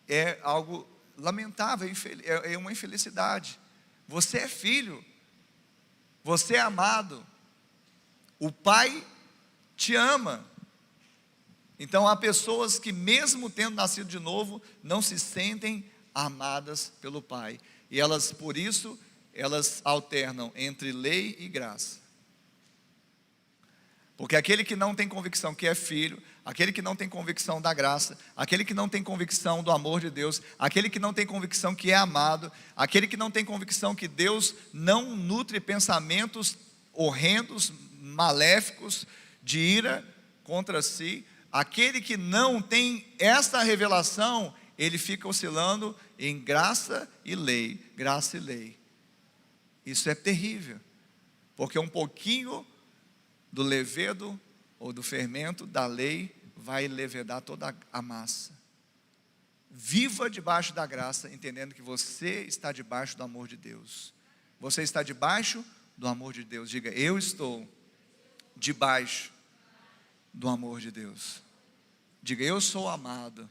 é algo lamentável, é uma infelicidade. Você é filho, você é amado, o Pai te ama. Então há pessoas que mesmo tendo nascido de novo, não se sentem amadas pelo Pai. E elas, por isso, elas alternam entre lei e graça. Porque aquele que não tem convicção que é filho, aquele que não tem convicção da graça, aquele que não tem convicção do amor de Deus, aquele que não tem convicção que é amado, aquele que não tem convicção que Deus não nutre pensamentos horrendos, maléficos, de ira contra si, aquele que não tem esta revelação, ele fica oscilando em graça e lei, graça e lei. Isso é terrível, porque um pouquinho do levedo ou do fermento da lei vai levedar toda a massa. Viva debaixo da graça, entendendo que você está debaixo do amor de Deus. Você está debaixo do amor de Deus. Diga, eu estou debaixo do amor de Deus. Diga, eu sou amado.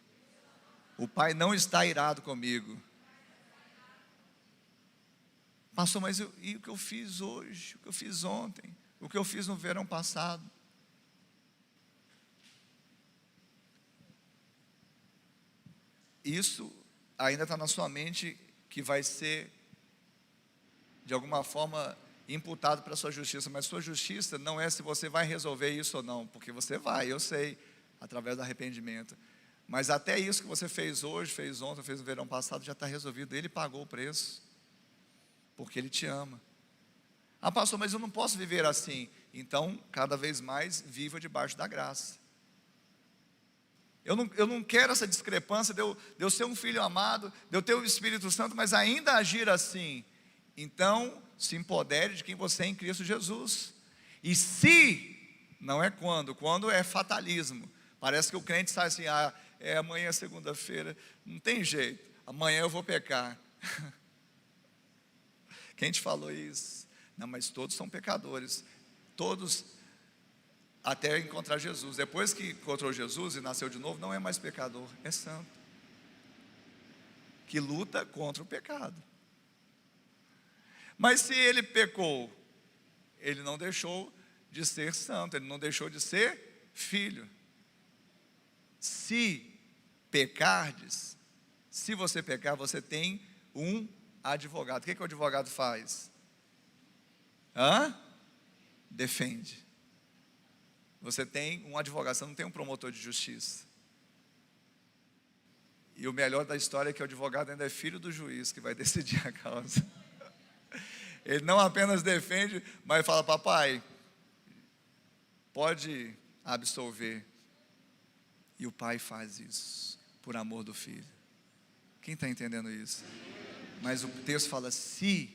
O Pai não está irado comigo. Pastor, mas e o que eu fiz hoje? O que eu fiz ontem? O que eu fiz no verão passado? Isso ainda está na sua mente, que vai ser de alguma forma imputado para a sua justiça. Mas sua justiça não é se você vai resolver isso ou não, porque você vai, eu sei, através do arrependimento. Mas até isso que você fez hoje, fez ontem, fez no verão passado, já está resolvido. Ele pagou o preço, porque Ele te ama. Ah, pastor, mas eu não posso viver assim. Então, cada vez mais, viva debaixo da graça. Eu não quero essa discrepância de eu ser um filho amado, de eu ter o Espírito Santo, mas ainda agir assim. Então, se empodere de quem você é em Cristo Jesus. E se, não é quando é fatalismo. Parece que o crente sai assim, amanhã é segunda-feira, não tem jeito, amanhã eu vou pecar. Quem te falou isso? Não, mas todos são pecadores, todos até encontrar Jesus. Depois que encontrou Jesus e nasceu de novo, não é mais pecador, é santo, que luta contra o pecado. Mas se ele pecou, ele não deixou de ser santo, ele não deixou de ser filho. Se pecardes, se você pecar, você tem um advogado. O que o advogado faz? Defende. Você tem um advogado, você não tem um promotor de justiça. E o melhor da história é que o advogado ainda é filho do juiz que vai decidir a causa. Ele não apenas defende, mas fala, papai, pode absolver. E o pai faz isso, por amor do filho. Quem está entendendo isso? Mas o texto fala, se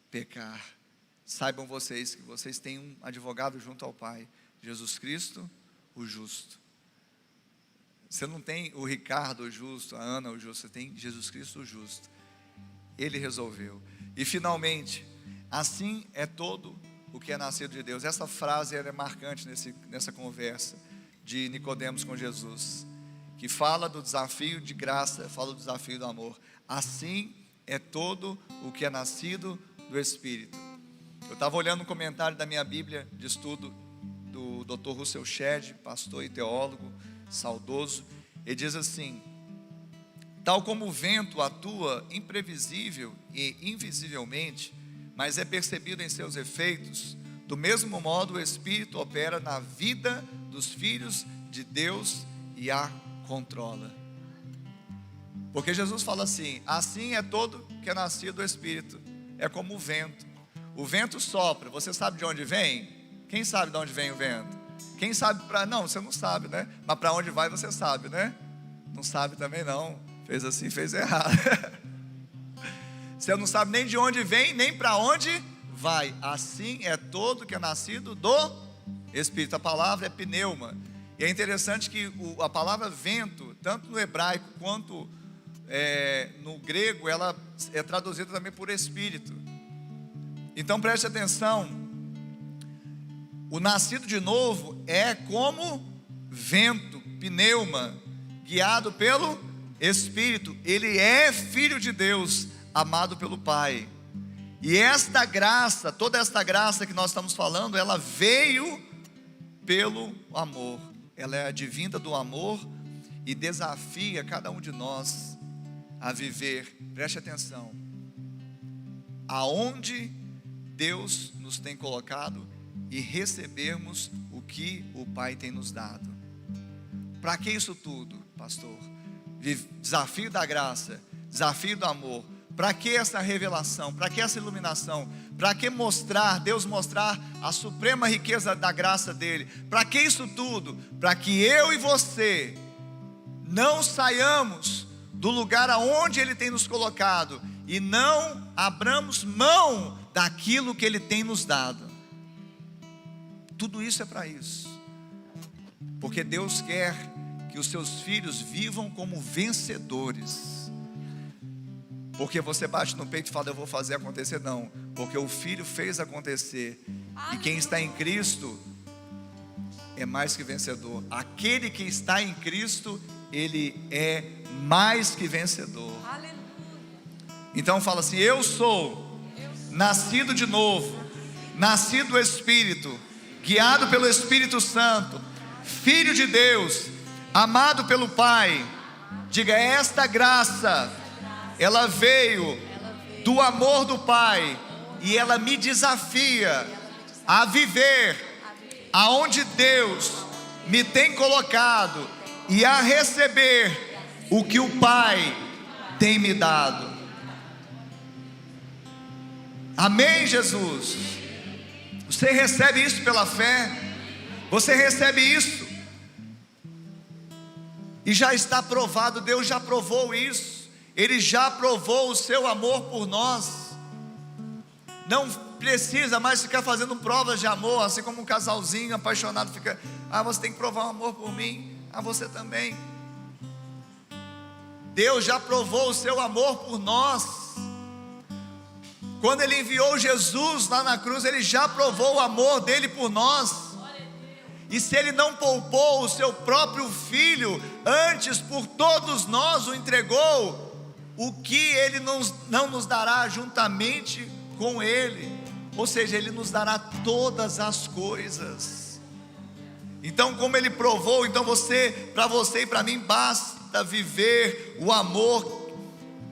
pecar, saibam vocês que vocês têm um advogado junto ao Pai, Jesus Cristo, o justo. Você não tem o Ricardo, o justo, a Ana, o justo, você tem Jesus Cristo, o justo. Ele resolveu. E finalmente, assim é todo o que é nascido de Deus. Essa frase é marcante nessa conversa de Nicodemos com Jesus, que fala do desafio de graça, fala do desafio do amor. Assim é todo o que é nascido do Espírito. Eu estava olhando um comentário da minha Bíblia de estudo do Dr. Russell Shedd, pastor e teólogo saudoso. Ele diz assim: tal como o vento atua imprevisível e invisivelmente, mas é percebido em seus efeitos, do mesmo modo o Espírito opera na vida dos filhos de Deus e a controla. Porque Jesus fala assim: assim é todo que é nascido do Espírito. É como o vento. O vento sopra, você sabe de onde vem? Quem sabe de onde vem o vento? Quem sabe para... Não, você não sabe, né? Mas para onde vai você sabe, né? Não sabe também não. Fez assim, fez errado. Você não sabe nem de onde vem, nem para onde vai. Assim é todo que é nascido do Espírito. A palavra é pneuma. E é interessante que a palavra vento, tanto no hebraico quanto no grego, ela é traduzida também por Espírito. Então preste atenção. O nascido de novo é como vento, pneuma, guiado pelo Espírito. Ele é filho de Deus, amado pelo Pai. E esta graça, toda esta graça que nós estamos falando, ela veio pelo amor. Ela é advinda do amor e desafia cada um de nós a viver, preste atenção, aonde Deus nos tem colocado e recebermos o que o Pai tem nos dado. Para que isso tudo, pastor? Desafio da graça, desafio do amor. Para que essa revelação? Para que essa iluminação? Para que Deus mostrar a suprema riqueza da graça dele? Para que isso tudo? Para que eu e você não saiamos do lugar aonde ele tem nos colocado e não abramos mão daquilo que ele tem nos dado. Tudo isso é para isso, porque Deus quer que os seus filhos vivam como vencedores. Porque você bate no peito e fala, eu vou fazer acontecer. Não, porque o Filho fez acontecer. E quem está em Cristo é mais que vencedor. Aquele que está em Cristo, ele é mais que vencedor. Então fala assim, eu sou nascido de novo, nascido do Espírito, guiado pelo Espírito Santo, filho de Deus, amado pelo Pai. Diga, esta graça, ela veio do amor do Pai, e ela me desafia a viver aonde Deus me tem colocado e a receber o que o Pai tem me dado. Amém, Jesus? Você recebe isso pela fé? Você recebe isso? E já está provado, Deus já provou isso. Ele já provou o seu amor por nós. Não precisa mais ficar fazendo provas de amor, assim como um casalzinho apaixonado fica, você tem que provar um amor por mim, você também. Deus já provou o seu amor por nós. Quando ele enviou Jesus lá na cruz, ele já provou o amor dele por nós. E se ele não poupou o seu próprio filho, antes por todos nós o entregou, o que ele não nos dará juntamente com ele? Ou seja, ele nos dará todas as coisas. Então, como ele provou, então para você e para mim basta viver o amor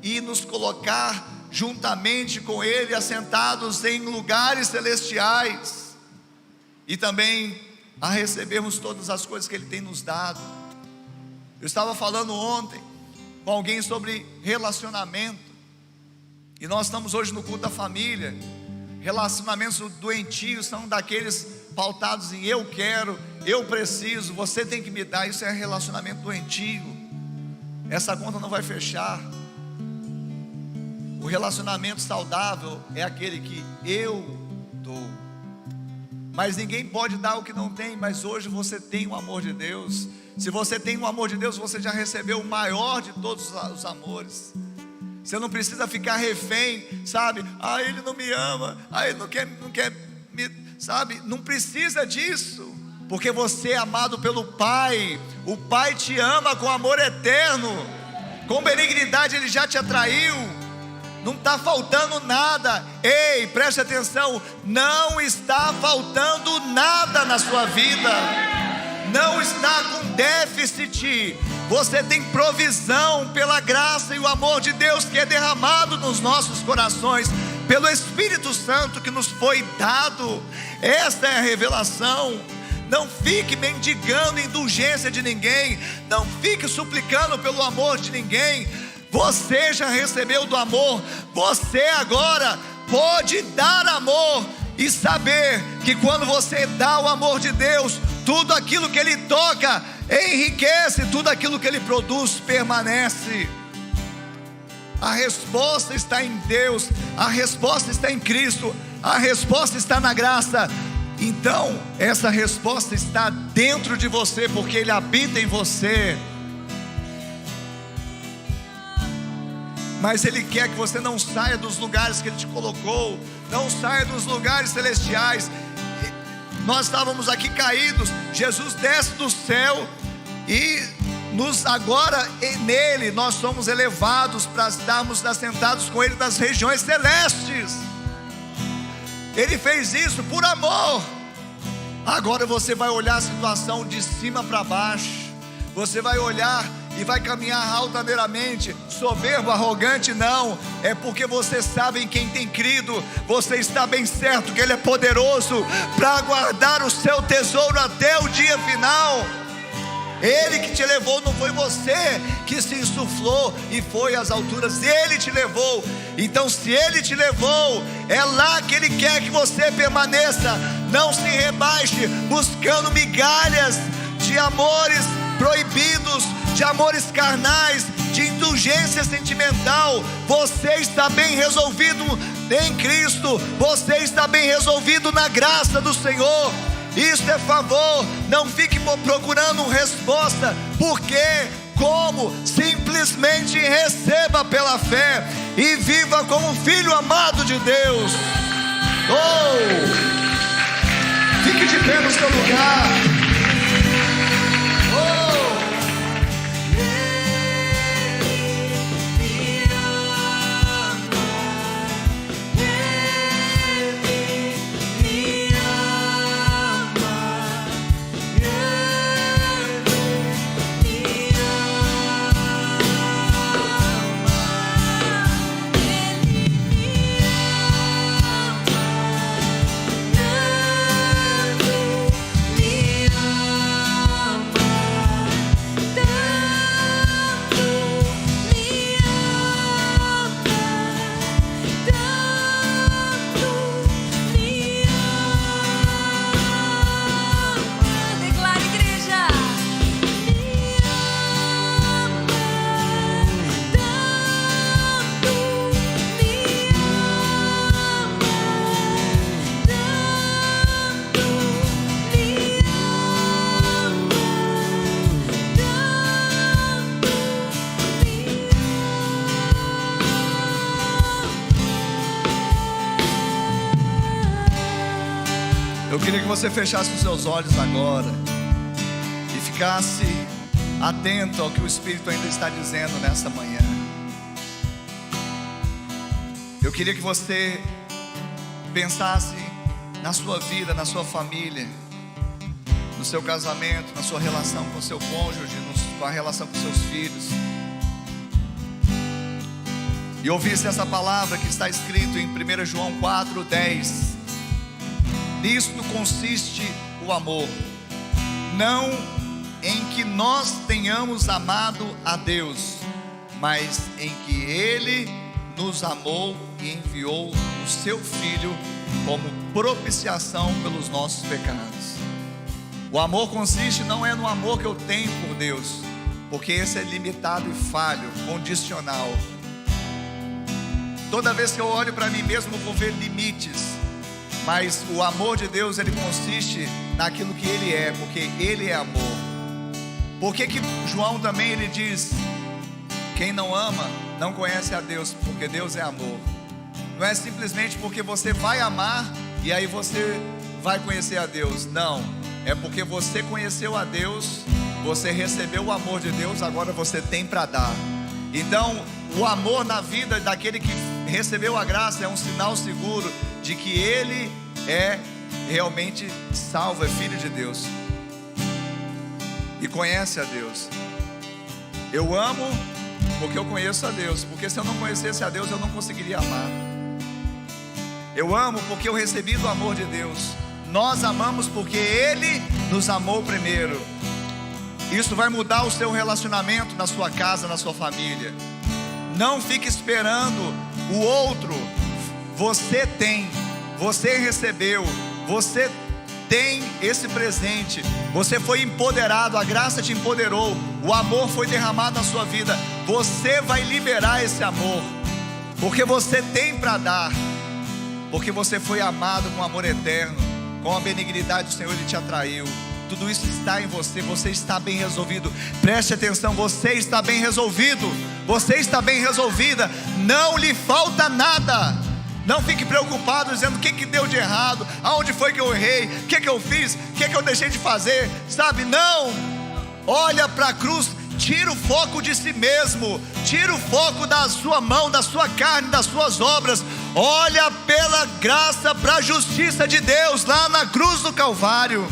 e nos colocar juntamente com ele, assentados em lugares celestiais, e também a recebermos todas as coisas que ele tem nos dado. Eu estava falando ontem com alguém sobre relacionamento, e nós estamos hoje no culto da família. Relacionamentos doentios são daqueles pautados em eu quero, eu preciso, você tem que me dar. Isso é relacionamento doentio. Essa conta não vai fechar. O relacionamento saudável é aquele que eu dou. Mas ninguém pode dar o que não tem. Mas hoje você tem o amor de Deus. Se você tem o amor de Deus, você já recebeu o maior de todos os amores. Você não precisa ficar refém, sabe? Ele não me ama, ele não quer me, sabe? Não precisa disso, porque você é amado pelo Pai. O Pai te ama com amor eterno, com benignidade ele já te atraiu. Não está faltando nada. Ei, preste atenção, não está faltando nada na sua vida. Não está com déficit. Você tem provisão pela graça e o amor de Deus que é derramado nos nossos corações, pelo Espírito Santo que nos foi dado. Esta é a revelação. Não fique mendigando indulgência de ninguém. Não fique suplicando pelo amor de ninguém. Você já recebeu do amor. Você agora pode dar amor e saber que quando você dá o amor de Deus, tudo aquilo que ele toca enriquece, tudo aquilo que ele produz permanece. A resposta está em Deus, a resposta está em Cristo, a resposta está na graça. Então, essa resposta está dentro de você, porque Ele habita em você. Mas Ele quer que você não saia dos lugares que Ele te colocou, não saia dos lugares celestiais. Nós estávamos aqui caídos, Jesus desce do céu e agora nele nós somos elevados para estarmos assentados com Ele nas regiões celestes. Ele fez isso por amor. Agora você vai olhar a situação de cima para baixo, você vai olhar e vai caminhar altaneiramente, soberbo, arrogante, não. É porque você sabe em quem tem crido. Você está bem certo que Ele é poderoso para guardar o seu tesouro até o dia final. Ele que te levou, não foi você que se insuflou e foi às alturas. Ele te levou. Então, se Ele te levou, é lá que Ele quer que você permaneça. Não se rebaixe buscando migalhas de amores proibidos, de amores carnais, de indulgência sentimental. Você está bem resolvido em Cristo, você está bem resolvido na graça do Senhor. Isso é favor. Não fique procurando resposta. Porque, como? Simplesmente receba pela fé e viva como filho amado de Deus. Fique de pé no seu lugar. Eu queria que você fechasse os seus olhos agora e ficasse atento ao que o Espírito ainda está dizendo nessa manhã. Eu queria que você pensasse na sua vida, na sua família, no seu casamento, na sua relação com o seu cônjuge, com a relação com seus filhos, e ouvisse essa palavra que está escrito em 1 João 4:10. Nisto consiste o amor, não em que nós tenhamos amado a Deus, mas em que Ele nos amou e enviou o seu Filho como propiciação pelos nossos pecados. O amor consiste não é no amor que eu tenho por Deus, porque esse é limitado e falho, condicional. Toda vez que eu olho para mim mesmo, eu vou ver limites. Mas o amor de Deus, ele consiste naquilo que Ele é, porque Ele é amor. Por que João também ele diz: quem não ama não conhece a Deus, porque Deus é amor. Não é simplesmente porque você vai amar e aí você vai conhecer a Deus. Não, é porque você conheceu a Deus, você recebeu o amor de Deus, agora você tem para dar. Então, o amor na vida daquele que recebeu a graça é um sinal seguro de que ele é realmente salvo, é filho de Deus e conhece a Deus. Eu amo porque eu conheço a Deus, porque se eu não conhecesse a Deus eu não conseguiria amar. Eu amo porque eu recebi do amor de Deus. Nós amamos porque Ele nos amou primeiro. Isso vai mudar o seu relacionamento na sua casa, na sua família. Não fique esperando o outro. Você tem, você recebeu, você tem esse presente. Você foi empoderado, a graça te empoderou o amor foi derramado na sua vida. Você vai liberar esse amor, porque você tem para dar, porque você foi amado com amor eterno, com a benignidade do Senhor, Ele te atraiu. Tudo isso está em você, você está bem resolvido. Preste atenção, você está bem resolvido, você está bem resolvida, não lhe falta nada. Não fique preocupado dizendo o que deu de errado, aonde foi que eu errei, o que eu fiz, o que eu deixei de fazer, sabe? Não, olha para a cruz, tira o foco de si mesmo, tira o foco da sua mão, da sua carne, das suas obras. Olha pela graça, para a justiça de Deus lá na cruz do Calvário,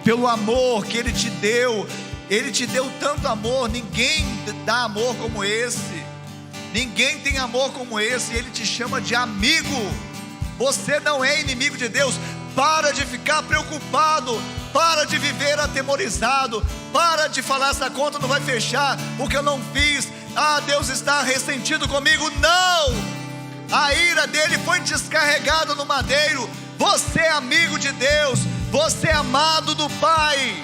pelo amor que Ele te deu. Ele te deu tanto amor, ninguém dá amor como esse, ninguém tem amor como esse. Ele te chama de amigo. Você não é inimigo de Deus. Para de ficar preocupado, para de viver atemorizado, para de falar: essa conta não vai fechar porque eu não fiz, Deus está ressentido comigo. Não, a ira dele foi descarregada no madeiro. Você é amigo de Deus, você é amado do Pai.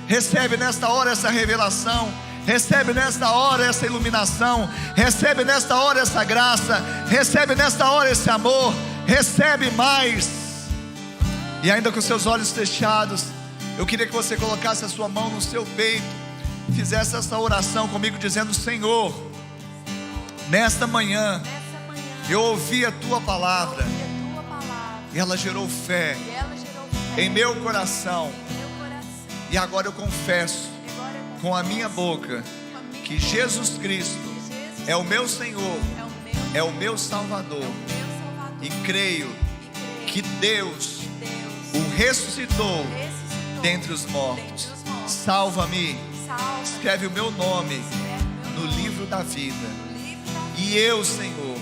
Recebe nesta hora essa revelação, recebe nesta hora essa iluminação, recebe nesta hora essa graça, recebe nesta hora esse amor, recebe mais. E ainda com seus olhos fechados, eu queria que você colocasse a sua mão no seu peito, fizesse essa oração comigo, dizendo: Senhor, nesta manhã eu ouvi a Tua palavra, e ela gerou fé em meu coração, e agora eu confesso com a minha boca que Jesus Cristo é o meu Senhor, é o meu Salvador, e creio que Deus o ressuscitou dentre os mortos. Salva-me, escreve o meu nome no livro da vida. E eu, Senhor,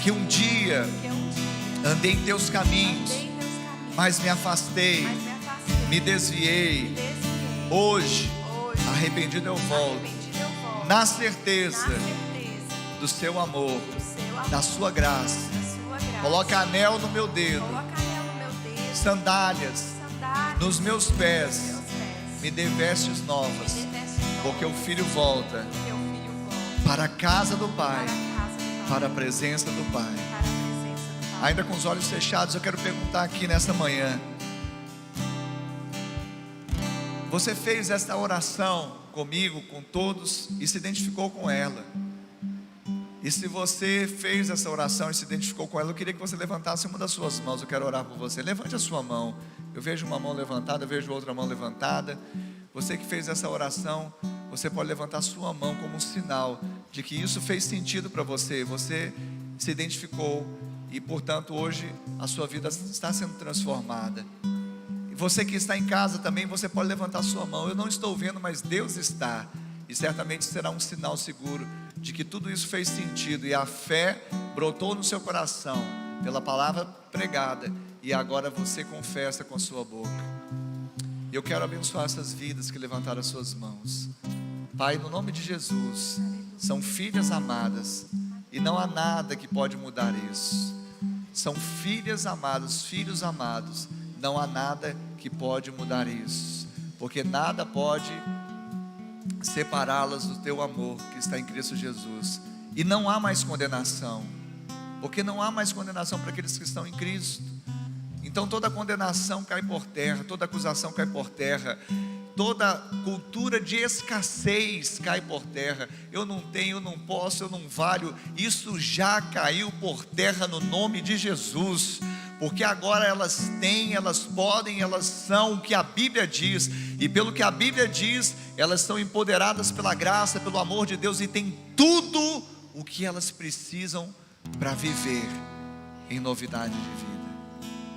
que um dia andei em Teus caminhos, mas me afastei, me desviei. Hoje, arrependido eu volto, na certeza do Seu amor, da Sua graça. Coloca anel no meu dedo, sandálias nos meus pés, me dê vestes novas, porque o filho volta para a casa do Pai, para a presença do Pai. Ainda com os olhos fechados, eu quero perguntar aqui nessa manhã: você fez esta oração comigo, com todos, e se identificou com ela? E se você fez essa oração e se identificou com ela, eu queria que você levantasse uma das suas mãos. Eu quero orar por você. Levante a sua mão. Eu vejo uma mão levantada, eu vejo outra mão levantada. Você que fez essa oração, você pode levantar a sua mão como um sinal de que isso fez sentido para você. Você se identificou e, portanto, hoje a sua vida está sendo transformada. E você que está em casa também, você pode levantar a sua mão. Eu não estou vendo, mas Deus está. E certamente será um sinal seguro de que tudo isso fez sentido, e a fé brotou no seu coração pela palavra pregada, e agora você confessa com a sua boca. Eu quero abençoar essas vidas que levantaram as suas mãos. Pai, no nome de Jesus, são filhas amadas, e não há nada que pode mudar isso. São filhas amadas, filhos amados, não há nada que pode mudar isso, porque nada pode separá-las do Teu amor que está em Cristo Jesus. E não há mais condenação, porque não há mais condenação para aqueles que estão em Cristo. Então toda condenação cai por terra, toda acusação cai por terra, toda cultura de escassez cai por terra. Eu não tenho, eu não posso, eu não valho. Isso já caiu por terra no nome de Jesus, porque agora elas têm, elas podem, elas são o que a Bíblia diz. E pelo que a Bíblia diz, elas estão empoderadas pela graça, pelo amor de Deus, e têm tudo o que elas precisam para viver em novidade de vida.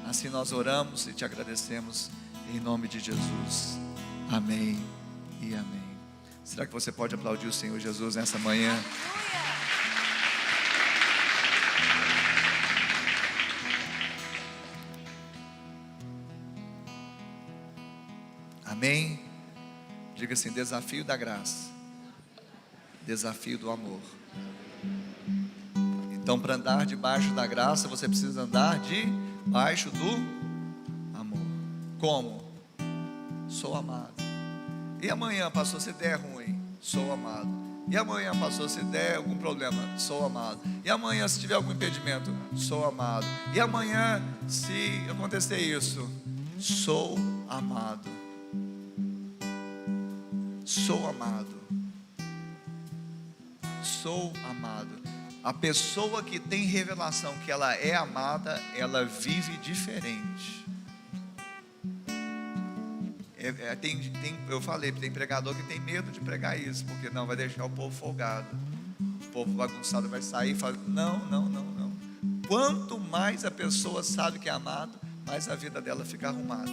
Assim nós oramos e te agradecemos em nome de Jesus. Amém e amém. Será que você pode aplaudir o Senhor Jesus nessa manhã? Amém? Diga assim: desafio da graça, desafio do amor. Então, para andar debaixo da graça, você precisa andar debaixo do Como? Sou amado. E amanhã, pastor, se der ruim, sou amado. E amanhã, pastor, se der algum problema, sou amado. E amanhã, se tiver algum impedimento, sou amado. E amanhã, se acontecer isso, sou amado. Sou amado. Sou amado. A pessoa que tem revelação que ela é amada, ela vive diferente. Eu falei, tem pregador que tem medo de pregar isso, porque não, vai deixar o povo folgado, o povo bagunçado vai sair e falar, não. Quanto mais a pessoa sabe que é amado, mais a vida dela fica arrumada.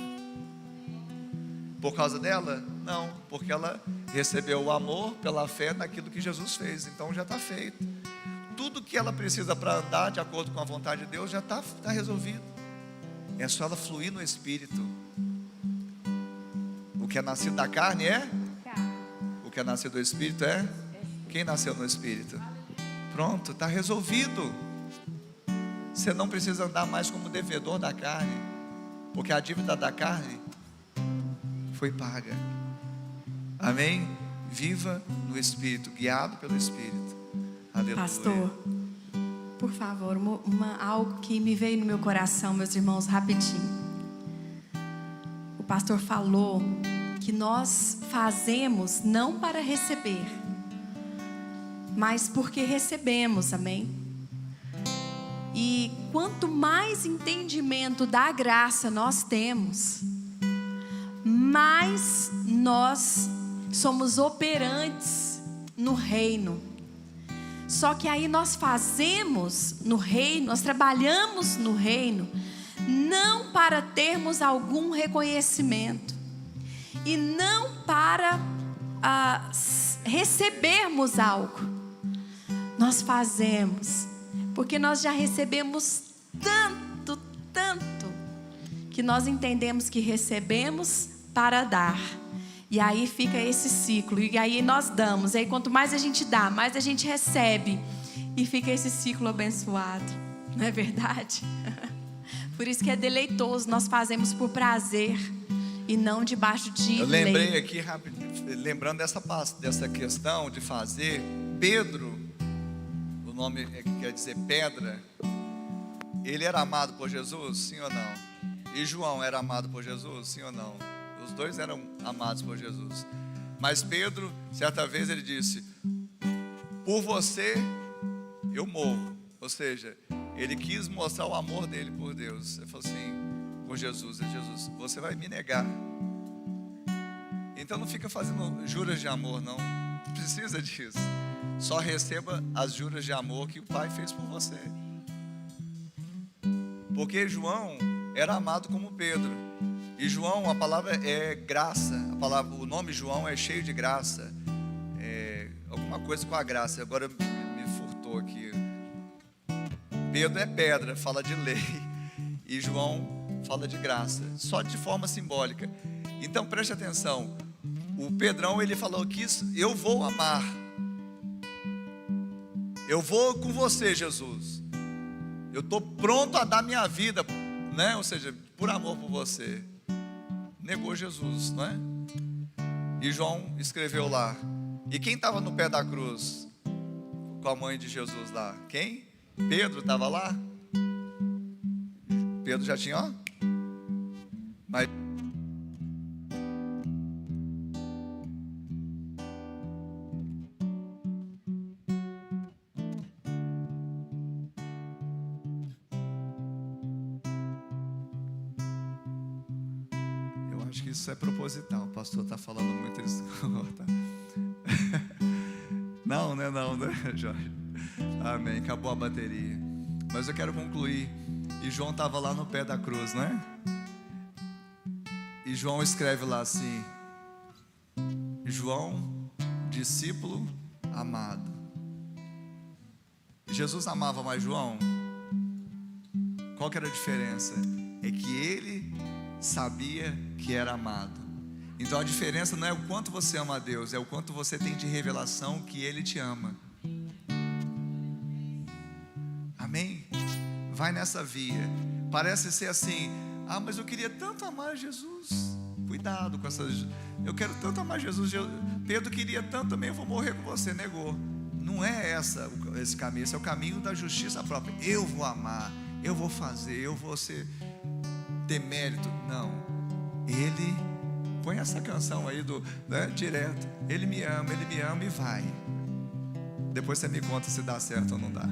Por causa dela? Não, porque ela recebeu o amor pela fé naquilo que Jesus fez, então já está feito. Tudo que ela precisa para andar de acordo com a vontade de Deus já está resolvido. É só ela fluir no Espírito. O que é nascido da carne é? O que é nascido do Espírito é? Quem nasceu no Espírito? Pronto, está resolvido. Você não precisa andar mais como devedor da carne, porque a dívida da carne foi paga. Amém? Viva no Espírito, guiado pelo Espírito. Aleluia. Pastor, por favor, algo que me veio no meu coração, meus irmãos, rapidinho. O pastor falou que nós fazemos não para receber, mas porque recebemos, amém? E quanto mais entendimento da graça nós temos, mais nós somos operantes no reino. Só que aí nós fazemos no reino, nós trabalhamos no reino, não para termos algum reconhecimento, e não para recebermos algo. Nós fazemos porque nós já recebemos tanto, que nós entendemos que recebemos para dar. E aí fica esse ciclo, e aí nós damos, e aí quanto mais a gente dá, mais a gente recebe, e fica esse ciclo abençoado, não é verdade? Por isso que é deleitoso, nós fazemos por prazer e não debaixo de Eu lembrei lei. aqui, lembrando dessa questão de fazer, Pedro, o nome quer dizer pedra, ele era amado por Jesus, sim ou não? E João era amado por Jesus, sim ou não? Os dois eram amados por Jesus. Mas Pedro, certa vez ele disse, por você eu morro. Ou seja, ele quis mostrar o amor dele por Deus. Ele falou assim, por Jesus, Jesus, você vai me negar. Então não fica fazendo juras de amor, não precisa disso. Só receba as juras de amor que o Pai fez por você. Porque João era amado como Pedro. E João, a palavra é graça. O nome João é cheio de graça. É alguma coisa com a graça. Agora me furtou aqui. Pedro é pedra, fala de lei. E João fala de graça. Só de forma simbólica. Então preste atenção. O Pedrão, ele falou que eu vou amar. Eu vou com você, Jesus. Eu estou pronto a dar minha vida, né? Ou seja, por amor por você. Negou Jesus, não é? E João escreveu lá. E quem estava no pé da cruz com a mãe de Jesus lá? Quem? Pedro estava lá? Pedro já tinha, ó. Mas acho que isso é proposital. O pastor está falando muito isso. Não, né, Jorge? Amém, acabou a bateria. Mas eu quero concluir. E João estava lá no pé da cruz, não é? E João escreve lá assim: João, discípulo amado. Jesus amava mais João? Qual que era a diferença? É que ele sabia que era amado. Então a diferença não é o quanto você ama a Deus, é o quanto você tem de revelação que Ele te ama. Amém? Vai nessa via. Parece ser assim, Ah, mas eu queria tanto amar Jesus. Cuidado com essas. Eu quero tanto amar Jesus. Pedro queria tanto também, eu vou morrer com você. Negou. Não é esse caminho, esse é o caminho da justiça própria. Eu vou amar, eu vou fazer, eu vou ter mérito. Não. Ele, põe essa canção aí direto. Ele me ama e vai. Depois você me conta se dá certo ou não dá.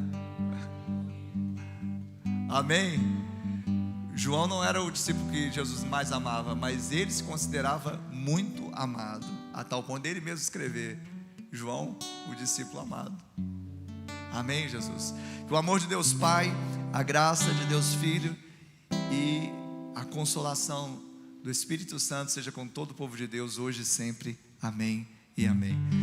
Amém? João não era o discípulo que Jesus mais amava, mas ele se considerava muito amado, a tal ponto dele mesmo escrever: João, o discípulo amado. Amém, Jesus? Que o amor de Deus Pai, a graça de Deus Filho e a consolação do Espírito Santo seja com todo o povo de Deus hoje e sempre. Amém e amém.